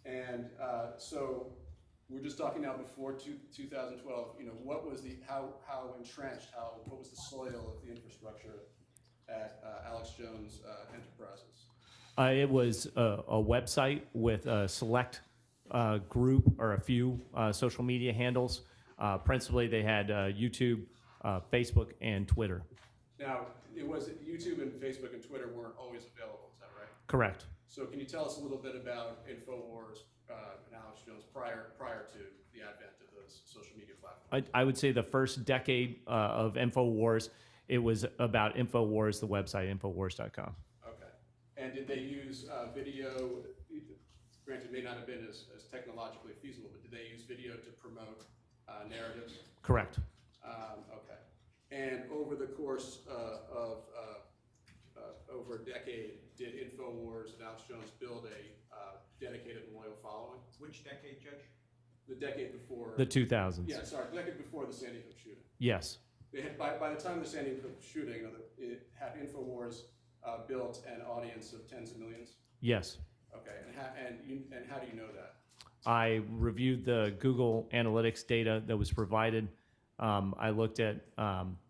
And so we're just talking now before 2012. You know, what was how entrenched, what was the soil of the infrastructure at Alex Jones Enterprises? It was a website with a select group or a few social media handles. Principally, they had YouTube, Facebook, and Twitter. Now, it was YouTube and Facebook and Twitter weren't always available. Is that right? Correct. So can you tell us a little bit about Infowars and Alex Jones prior to the advent of those social media platforms? I would say the first decade of Infowars, it was about Infowars, the website, Infowars.com. Okay. And did they use video? Granted, it may not have been as technologically feasible, but did they use video to promote narratives? Correct. Okay. And over the course of over a decade, did Infowars and Alex Jones build a dedicated and loyal following? Which decade, Judge? The decade before. The 2000s. Yeah, sorry, the decade before the Sandy Hook shooting. Yes. They had, by the time of the Sandy Hook shooting, it had Infowars built an audience of tens of millions. Yes. Okay, and how do you know that? I reviewed the Google Analytics data that was provided. I looked at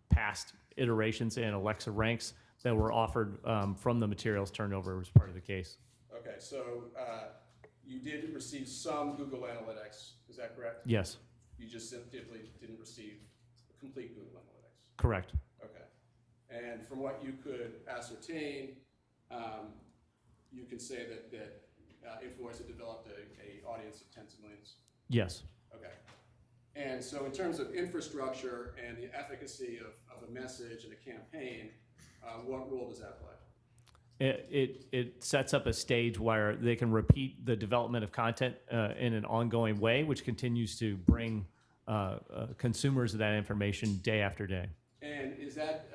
past iterations and Alexa ranks that were offered from the materials turned over as part of the case. Okay, so you did receive some Google Analytics, is that correct? Yes. You just simply didn't receive complete Google Analytics? Correct. Okay. And from what you could ascertain, you can say that Infowars had developed a audience of tens of millions? Yes. Okay. And so in terms of infrastructure and the efficacy of a message and a campaign, what role does that play? It sets up a stage where they can repeat the development of content in an ongoing way, which continues to bring consumers of that information day after day. And is that,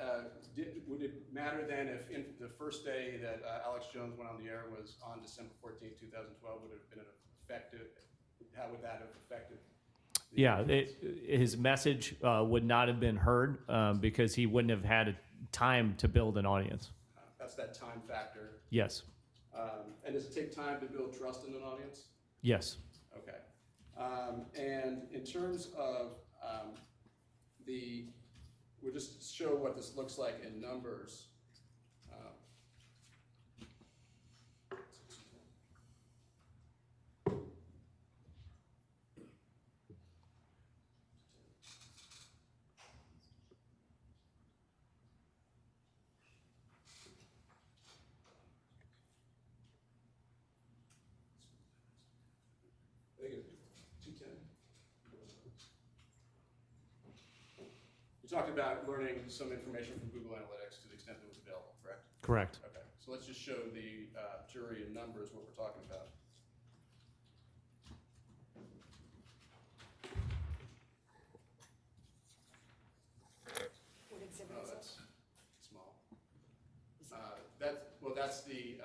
would it matter then if the first day that Alex Jones went on the air was on December 14, 2012, would it have been effective? How would that have affected? Yeah, his message would not have been heard because he wouldn't have had time to build an audience. That's that time factor. Yes. And does it take time to build trust in an audience? Yes. Okay. And in terms of we'll just show what this looks like in numbers. I think it's 210. You talked about learning some information from Google Analytics to the extent that it was available, correct? Correct. Okay, so let's just show the jury in numbers what we're talking about. what exhibit Oh, is it? that's small. That's the,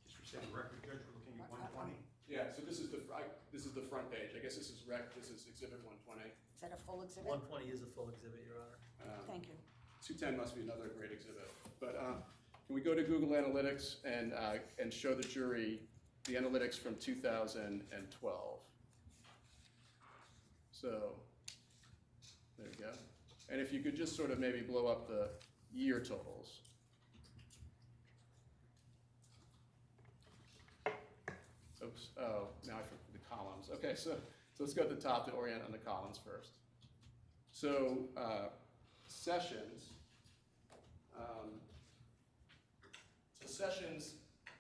Just for setting record, Judge, we're looking at 120. yeah, so this is the front page. I guess this is this is exhibit 120. Is that a full exhibit? 120 is a full exhibit, Your Honor. Thank you. 210 must be another great exhibit. But can we go to Google Analytics and show the jury the analytics from 2012? So, there you go. And if you could just sort of maybe blow up the year totals. Oops, oh, now I forgot the columns. Okay, so let's go at the top to orient on the columns first. So, sessions. Sessions,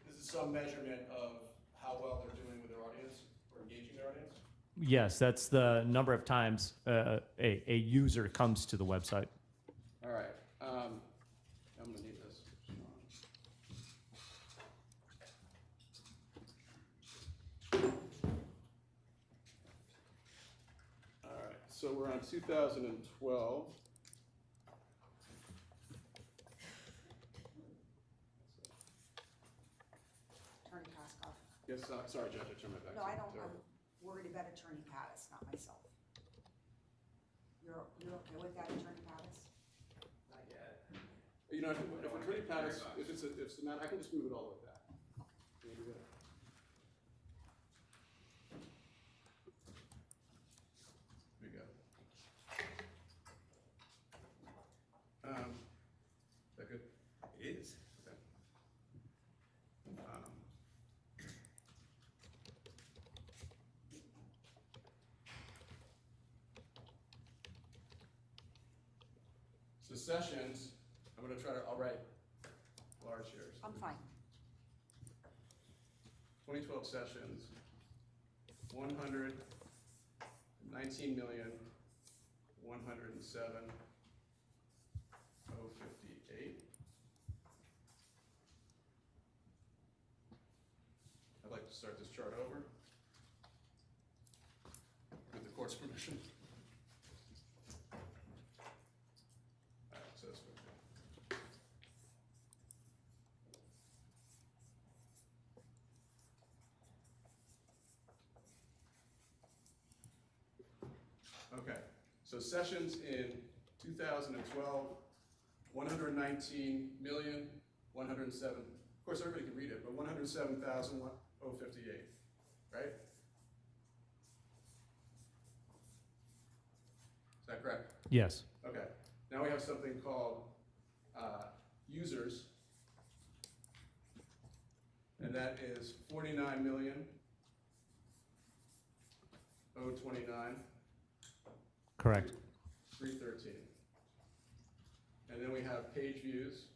this is some measurement of how well they're doing with their audience or engaging their audience? Yes, that's the number of times a user comes to the website. All right. I'm gonna need this. All right, so we're on 2012. Attorney Koskoff. Yes, sorry, Judge, I turned my back. No, to I you. don't, Sorry. I'm worried about Attorney Pattis, not myself. You're okay with that, Attorney Pattis? Not yet. You know, if Attorney Pattis, if it's a matter, I can just move it all the way back. Can you do that? There you go. Is that good? It is. Okay. So sessions, I'm gonna try to, I'll write large here. I'm fine. 2012 sessions, 119,107,058. I'd like to start this chart over with the court's permission. All right, so that's what okay, so sessions in 2012, 119,107,000. Of course, everybody can read it, but 107,058, right? Is that correct? Yes. Okay. Now we have something called users, and that is 49,029,029. Correct. 313. And then we have page views,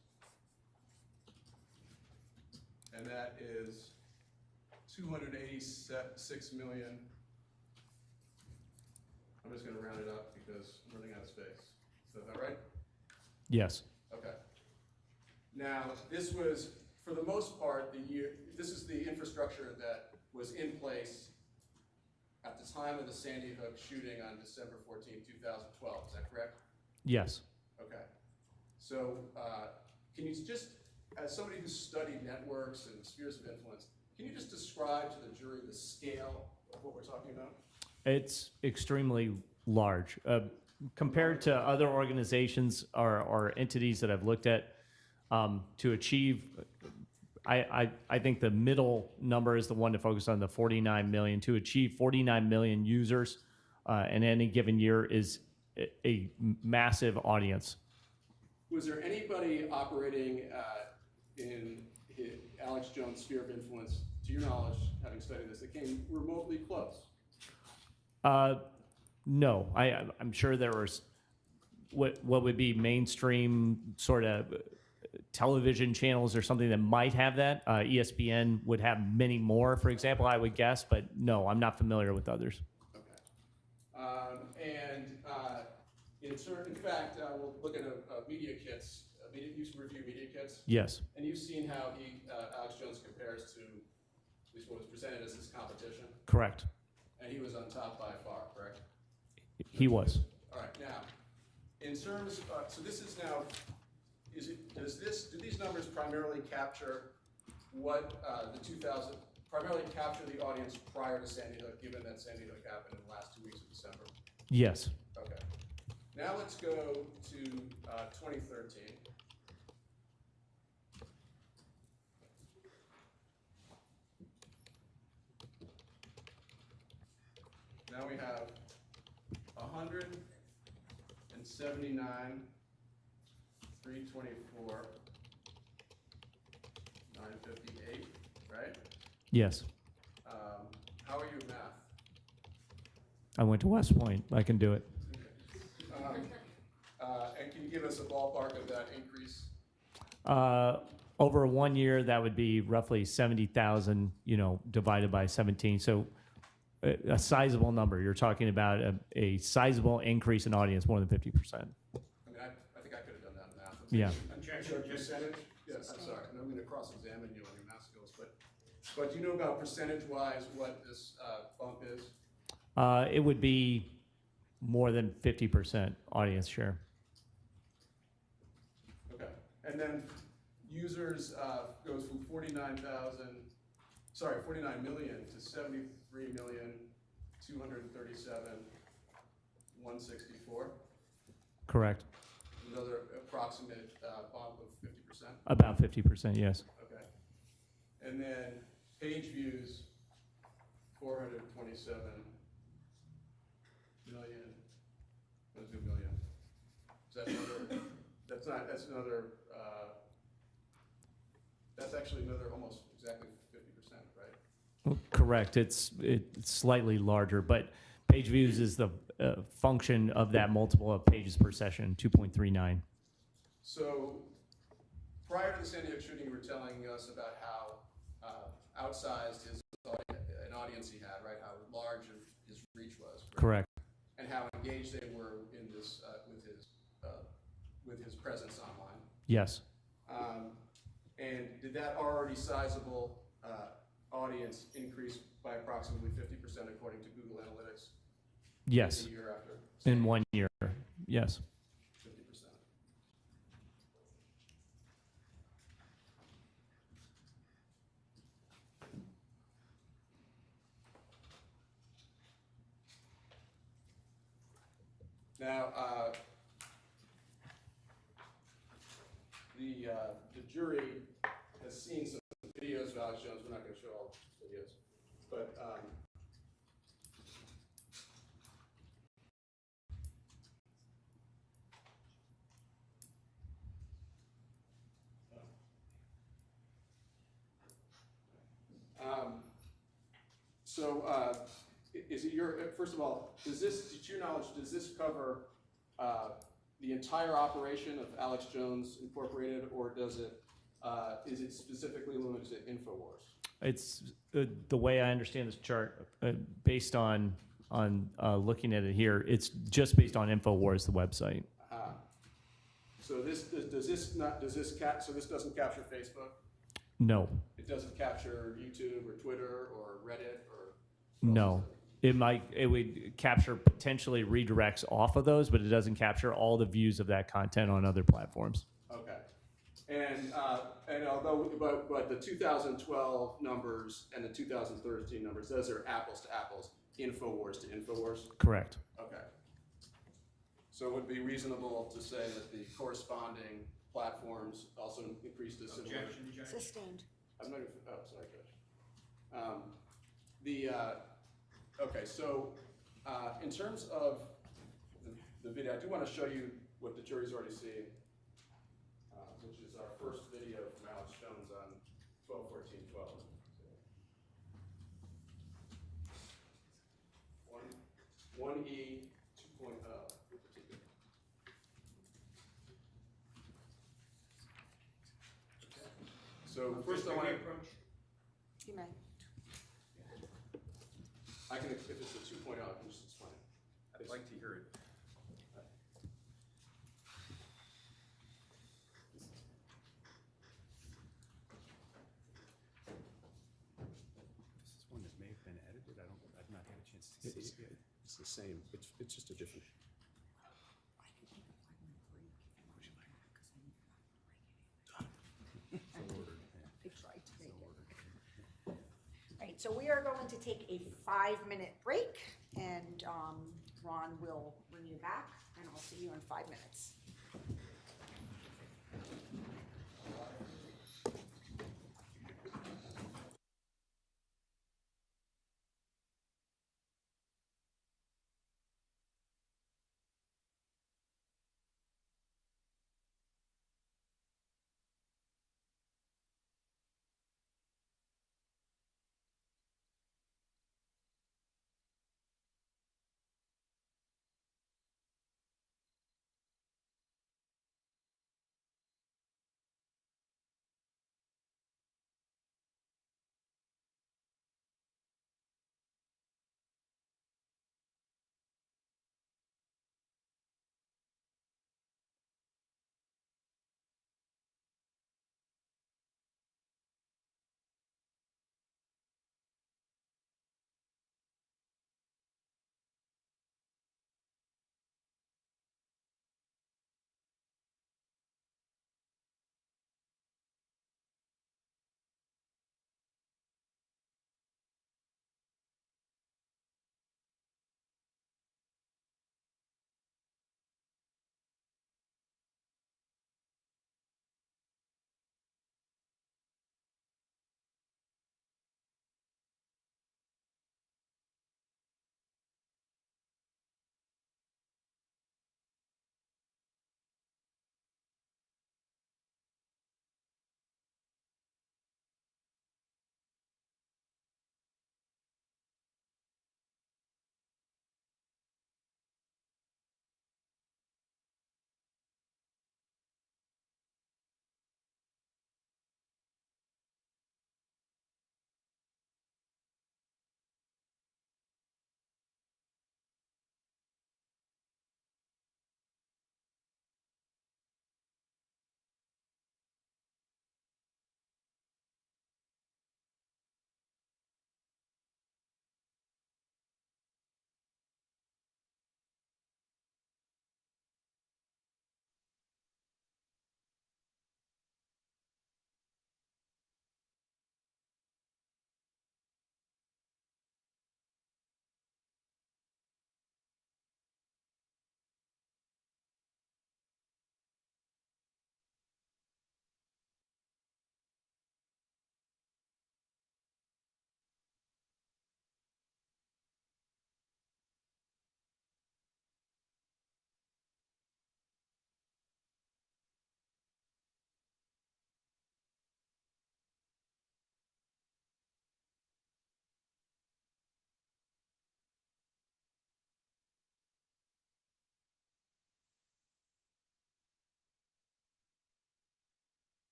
and that is 286 million. I'm just going to round it up because I'm running out of space. Is that about right? Yes. Okay. Now, this was, for the most part, this is the infrastructure that was in place at the time of the Sandy Hook shooting on December 14, 2012. Is that correct? Yes. Okay. So, can you just, as somebody who's studied networks and spheres of influence, can you just describe to the jury the scale of what we're talking about? It's extremely large. Compared to other organizations or entities that I've looked at, to achieve, I think the middle number is the one to focus on, the 49 million. To achieve 49 million users in any given year is a massive audience. Was there anybody operating in Alex Jones' sphere of influence, to your knowledge, having studied this, that came remotely close? No, I'm sure there was what would be mainstream sort of television channels or something that might have that. ESPN would have many more, for example, I would guess, but no, I'm not familiar with others. Okay. In fact, we'll look at media kits. You can review media kits. Yes. And you've seen how Alex Jones compares to at least what was presented as his competition. Correct. And he was on top by far, correct? He was. All right. Now, in terms, so this is now. Do these numbers primarily capture what primarily capture the audience prior to Sandy Hook, given that Sandy Hook happened in the last 2 weeks of December? Yes. Okay. Now let's go to 2013. Now we have 179, 324, 958, right? Yes. How are you at math? I went to West Point. I can do it. And can you give us a ballpark of that increase? Over 1 year, that would be roughly 70,000, divided by 17. So a sizable number. You're talking about a sizable increase in audience, more than 50%. I mean, I think I could have done that math. Yeah. Percentage? Yes, I'm sorry, and I'm gonna cross-examine you on your math skills, but do you know about percentage-wise what this bump is? It would be more than 50% audience share. Okay, and then users goes from 49 million to 73,237,164. Correct. Another approximate bump of 50%. About 50%, yes. Okay. And then page views, 427 million. Let's do million. Is that another, that's another, that's actually another almost exactly 50%, right? Correct. It's slightly larger, but page views is the function of that multiple of pages per session, 2.39. So prior to the San Diego shooting, you were telling us about how outsized an audience he had, right? How large his reach was. Right? Correct. And how engaged they were in this with his presence online. Yes. And did that already sizable audience increase by approximately 50% according to Google Analytics? Yes. A year after? In 1 year. Yes. 50%. Now, the jury has seen some videos of Alex Jones. We're not going to show all the videos, but is it your, first of all, to your knowledge, does this cover the entire operation of Alex Jones Incorporated, or is it specifically limited to Infowars? It's the way I understand this chart, based on looking at it here, it's just based on Infowars, the website. So this doesn't capture Facebook? No. It doesn't capture YouTube or Twitter or Reddit or? No. It would capture potentially redirects off of those, but it doesn't capture all the views of that content on other platforms. Okay. And but the 2012 numbers and the 2013 numbers, those are apples to apples, Infowars to Infowars? Correct. Okay. So it would be reasonable to say that the corresponding platforms also increased a similar? Objection, Judge. Sustained. I'm not, oh, sorry, Judge. Okay, so in terms of the video, I do want to show you what the jury's already seen, which is our first video from Alex Jones on 12/14/12. 1E 2.0. So first I want to approach. You may. I can, if it's a 2.0, I can just explain it. I'd like to hear it. This is one that may have been edited. I've not had a chance to see it. It's the same. It's just a different. They tried to make it. All right, so we are going to take a 5-minute break, and Ron will bring you back, and I'll see you in 5 minutes.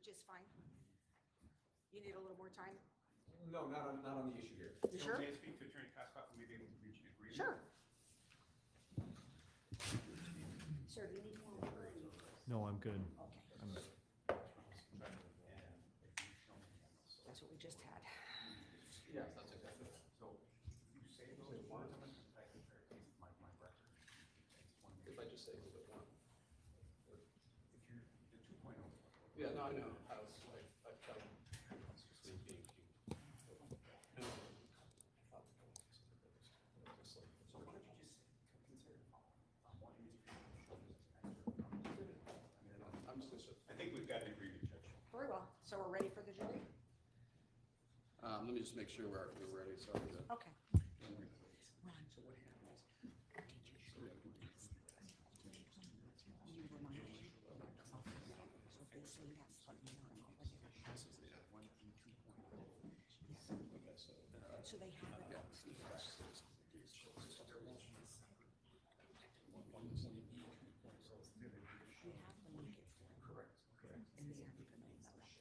which is fine. You need a little more time? No, not on the issue here. You sure? May I speak to Attorney Pascal, and maybe able to reach an agreement? Sure. Sir, do you need more? No, I'm good. Okay, that's what we just had. Yes, that's exactly it. So you say those words, I'm going to type in my record. If I just say a little bit more. If you're the 2.0. Yeah, no, I know. I've tried. So why don't you just consider one I'm just, I think we've got an agreement, Judge. Very well. So we're ready for the jury? Let me just make sure we're ready, sorry. Okay. So what happens? You remind me. So if they say that's something you're on already. So they have it. We have to make it for Correct. and they have to know about it.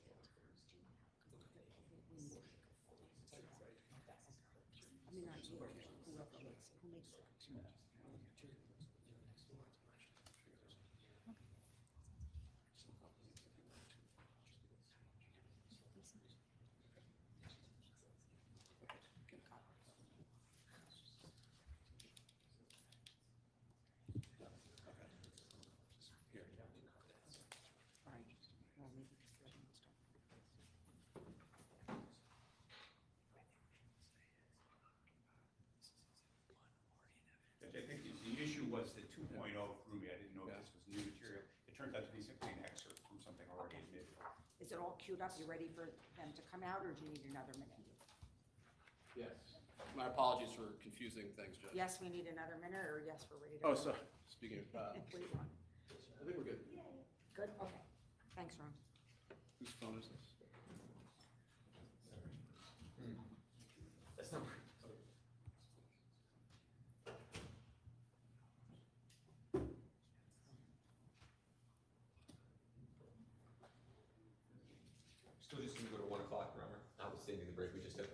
I mean, not you, whoever makes it, who makes it. All right. Well, maybe just let them start. Judge, I think the issue was the 2.0 threw me. I didn't know if this was new material. It turned out to be simply an excerpt from something already admitted. Is it all queued up? You ready for them to come out, or do you need another minute? Yes. My apologies for confusing things, Judge. Yes, we need another minute, or yes, we're ready to. Oh, go? sorry. Speaking of, What do you want? I think we're good. Good, okay. Thanks, Ron. Whose phone is this? That's not. Still just gonna go to 1 o'clock, remember? Notwithstanding the break we just took.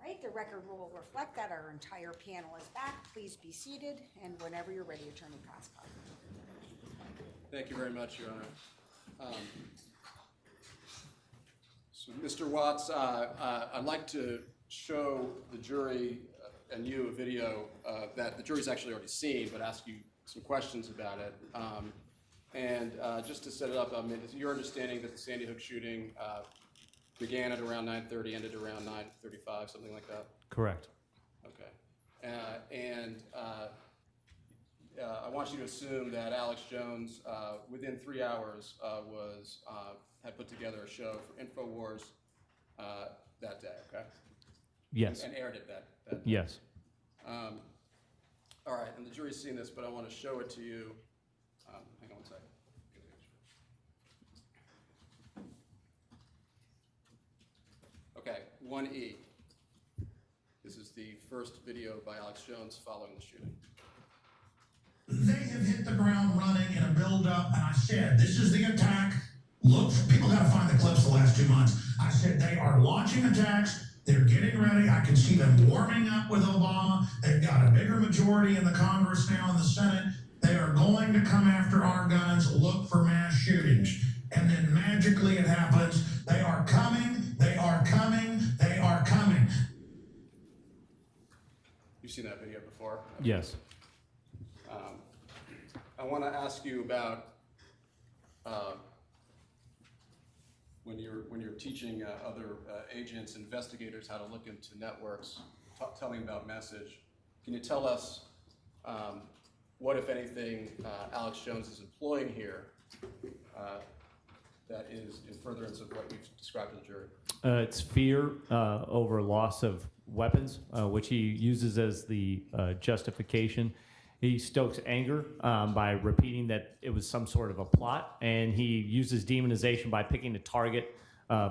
All right, the record will reflect that our entire panel is back. Please be seated, and whenever you're ready, Attorney Pascal. Thank you very much, Your Honor. So, Mr. Watts, I'd like to show the jury and you a video that the jury's actually already seen, but ask you some questions about it. And just to set it up, I mean, is your understanding that the Sandy Hook shooting began at around 9:30, ended around 9:35, something like that? Correct. Okay. I want you to assume that Alex Jones, within 3 hours, had put together a show for Infowars that day, okay? Yes. And aired it that day. Yes. All right, and the jury's seen this, but I want to show it to you. Hang on one second. Okay, 1E. This is the first video by Alex Jones following the shooting. They have hit the ground running in a build-up, and I said, this is the attack. Look, people got to find the clips the last 2 months. I said, they are launching attacks. They're getting ready. I can see them warming up with Obama. They've got a bigger majority in the Congress now in the Senate. They are going to come after our guns, look for mass shootings. And then magically it happens. They are coming. They are coming. They are coming. You've seen that video before? Yes. I want to ask you about when you're teaching other agents, investigators how to look into networks, telling about message. Can you tell us what, if anything, Alex Jones is employing here that is in furtherance of what you've described to the jury? It's fear over loss of weapons, which he uses as the justification. He stokes anger by repeating that it was some sort of a plot, and he uses demonization by picking a target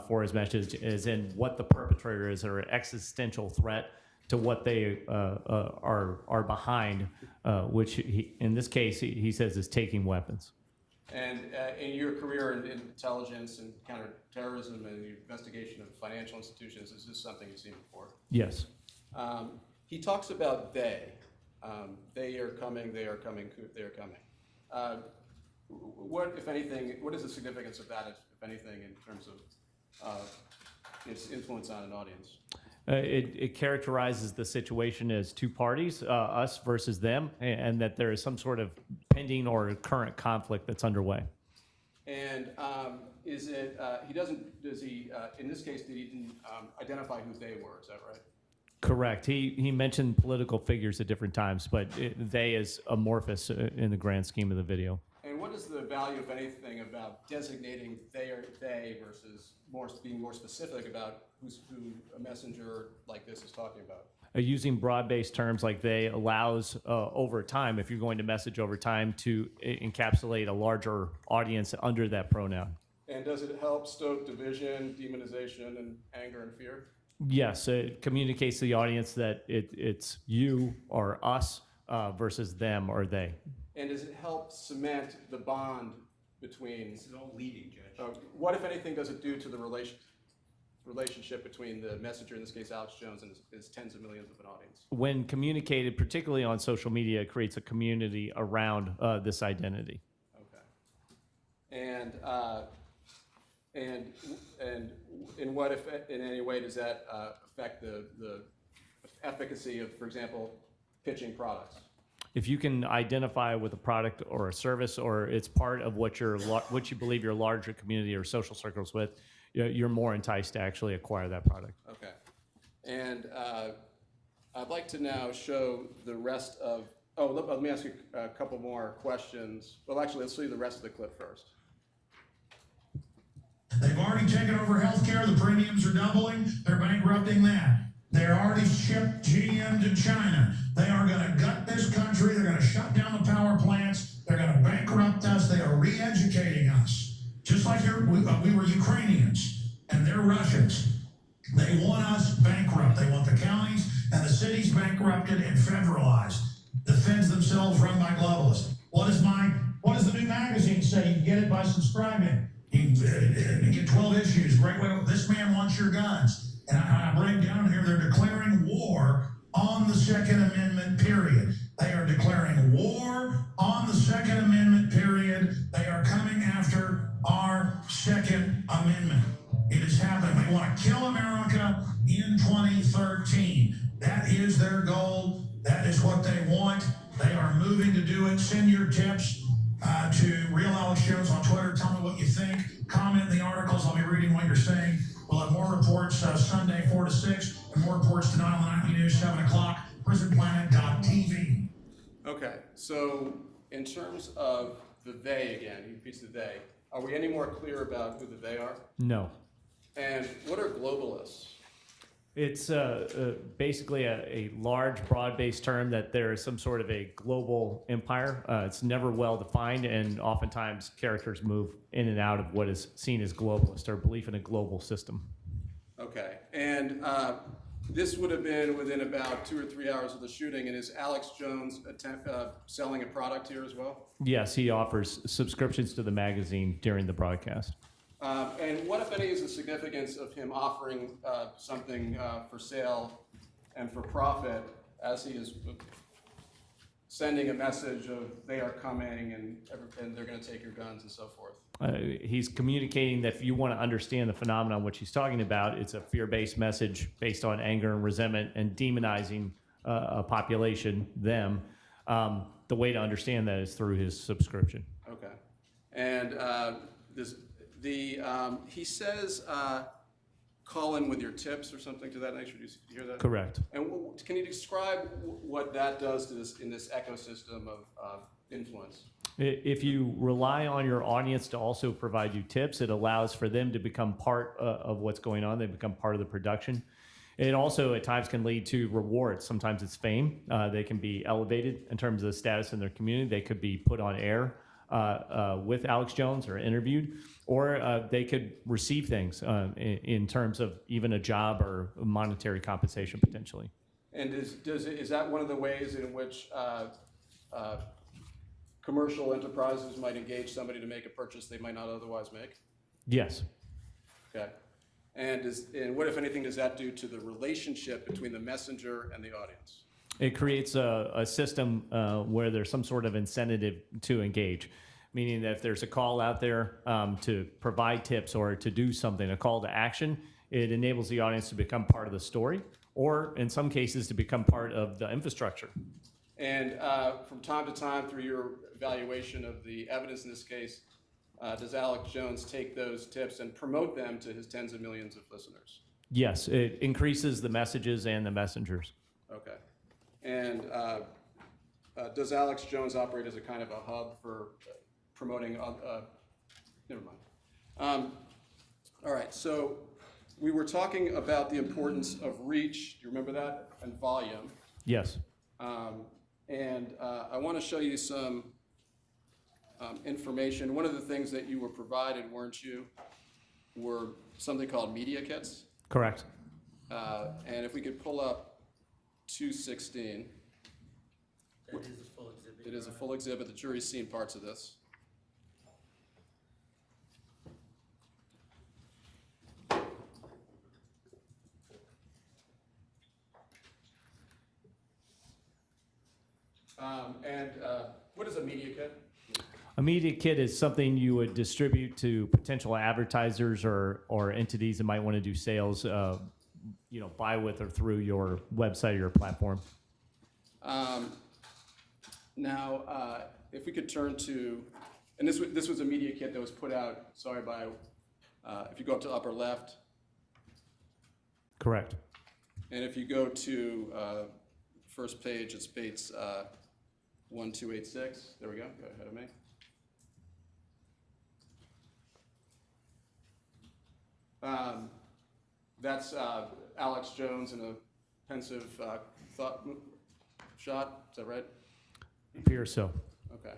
for his message, as in what the perpetrator is, or an existential threat to what they are behind, which he, in this case he says is taking weapons. And in your career in intelligence and counterterrorism and the investigation of financial institutions, is this something you've seen before? Yes. He talks about they. They are coming, they are coming, they are coming. What, if anything, what is the significance of that, if anything, in terms of its influence on an audience? It characterizes the situation as two parties, us versus them, and that there is some sort of pending or current conflict that's underway. And is it, in this case, did he identify who they were, is that right? Correct. He mentioned political figures at different times, but they is amorphous in the grand scheme of the video. And what is the value, if anything, about designating they versus being more specific about who a messenger like this is talking about? Using broad-based terms like they allows over time, if you're going to message over time, to encapsulate a larger audience under that pronoun. And does it help stoke division, demonization, and anger and fear? Yes, it communicates to the audience that it's you or us versus them or they. And does it help cement the bond between... This is all leading, Judge. What, if anything, does it do to the relationship between the messenger, in this case Alex Jones, and his tens of millions of an audience? When communicated, particularly on social media, it creates a community around this identity. Okay. And in what, if in any way, does that affect the efficacy of, for example, pitching products? If you can identify with a product or a service, or it's part of what you believe your larger community or social circles with, you're more enticed to actually acquire that product. Okay. And I'd like to now show the rest of, let me ask you a couple more questions. Well, actually, let's see the rest of the clip first. They've already taken over healthcare. The premiums are doubling. They're bankrupting that. They're already shipped GM to China. They are going to gut this country. They're going to shut down the power plants. They're going to bankrupt us. They are re-educating us. Just like we were Ukrainians and they're Russians. They want us bankrupt. They want the counties and the cities bankrupted and federalized. The feds themselves run by globalists. What does the new magazine say? You can get it by subscribing. You can get 12 issues. Great way. This man wants your guns. And I break down here, they're declaring war on the Second Amendment, period. They are declaring war on the Second Amendment, period. They are coming after our Second Amendment. It is happening. They want to kill America in 2013. That is their goal. That is what they want. They are moving to do it. Send your tips to Real Alex Jones on Twitter. Tell me what you think. Comment in the articles. I'll be reading what you're saying. We'll have more reports Sunday 4 to 6, and more reports tonight on the Nightly News 7 o'clock, prisonplanet.tv. Okay, so in terms of the they again, he repeats the they. Are we any more clear about who the they are? No. And what are globalists? It's basically a large, broad-based term that there is some sort of a global empire. It's never well defined, and oftentimes characters move in and out of what is seen as globalist or belief in a global system. Okay, and this would have been within about 2 or 3 hours of the shooting, and is Alex Jones selling a product here as well? Yes, he offers subscriptions to the magazine during the broadcast. And what, if any, is the significance of him offering something for sale and for profit as he is sending a message of they are coming and they're going to take your guns and so forth? He's communicating that if you want to understand the phenomenon which he's talking about, it's a fear-based message based on anger and resentment and demonizing a population, them. The way to understand that is through his subscription. Okay. And he says, call in with your tips or something to that nature. Did you hear that? Correct. And can you describe what that does to this in this ecosystem of influence? If you rely on your audience to also provide you tips, it allows for them to become part of what's going on. They become part of the production. It also at times can lead to rewards. Sometimes it's fame. They can be elevated in terms of the status in their community. They could be put on air with Alex Jones or interviewed, or they could receive things in terms of even a job or monetary compensation potentially. And is that one of the ways in which commercial enterprises might engage somebody to make a purchase they might not otherwise make? Yes. Okay. And what, if anything, does that do to the relationship between the messenger and the audience? It creates a system where there's some sort of incentive to engage, meaning that if there's a call out there to provide tips or to do something, a call to action, it enables the audience to become part of the story, or in some cases to become part of the infrastructure. And from time to time, through your evaluation of the evidence in this case, does Alex Jones take those tips and promote them to his tens of millions of listeners? Yes, it increases the messages and the messengers. Okay. And does Alex Jones operate as a kind of a hub for promoting? Never mind. All right. So we were talking about the importance of reach. Do you remember that? And volume. Yes. And I want to show you some information. One of the things that you were provided, weren't you, were something called media kits. Correct. And if we could pull up 216. That is a full exhibit. It is a full exhibit. The jury's seen parts of this. What is a media kit? A media kit is something you would distribute to potential advertisers or entities that might want to do sales, by with or through your website or your platform. Now, if we could turn to, and this was a media kit that was put out, if you go up to upper left. Correct. And if you go to first page, it's Bates 1286. There we go. Go ahead of me. That's Alex Jones in a pensive thought shot. Is that right? Appears so. Okay.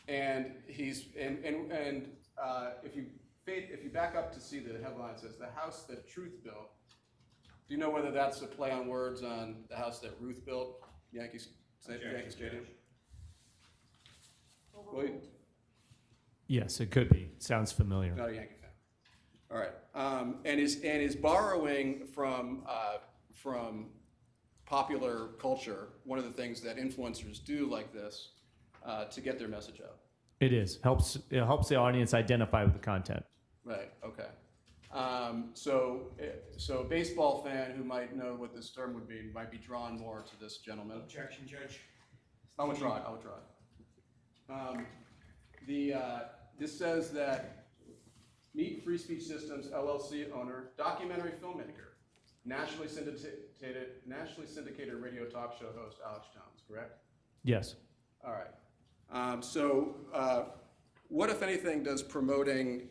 And he's if you back up to see the headline, it says "The House That Truth Built." Do you know whether that's a play on words on the house that Ruth built, Yankee Stadium? Well, Yes, it could be. Sounds familiar. not a Yankee fan. All right. And is borrowing from popular culture one of the things that influencers do like this to get their message out? It is. It helps the audience identify with the content. Right. Okay. So a baseball fan who might know what this term would be might be drawn more to this gentleman. Objection, Judge. I would try. This says that Meet Free Speech Systems LLC owner, documentary filmmaker, nationally syndicated radio talk show host Alex Jones, correct? Yes. All right. So what, if anything, does promoting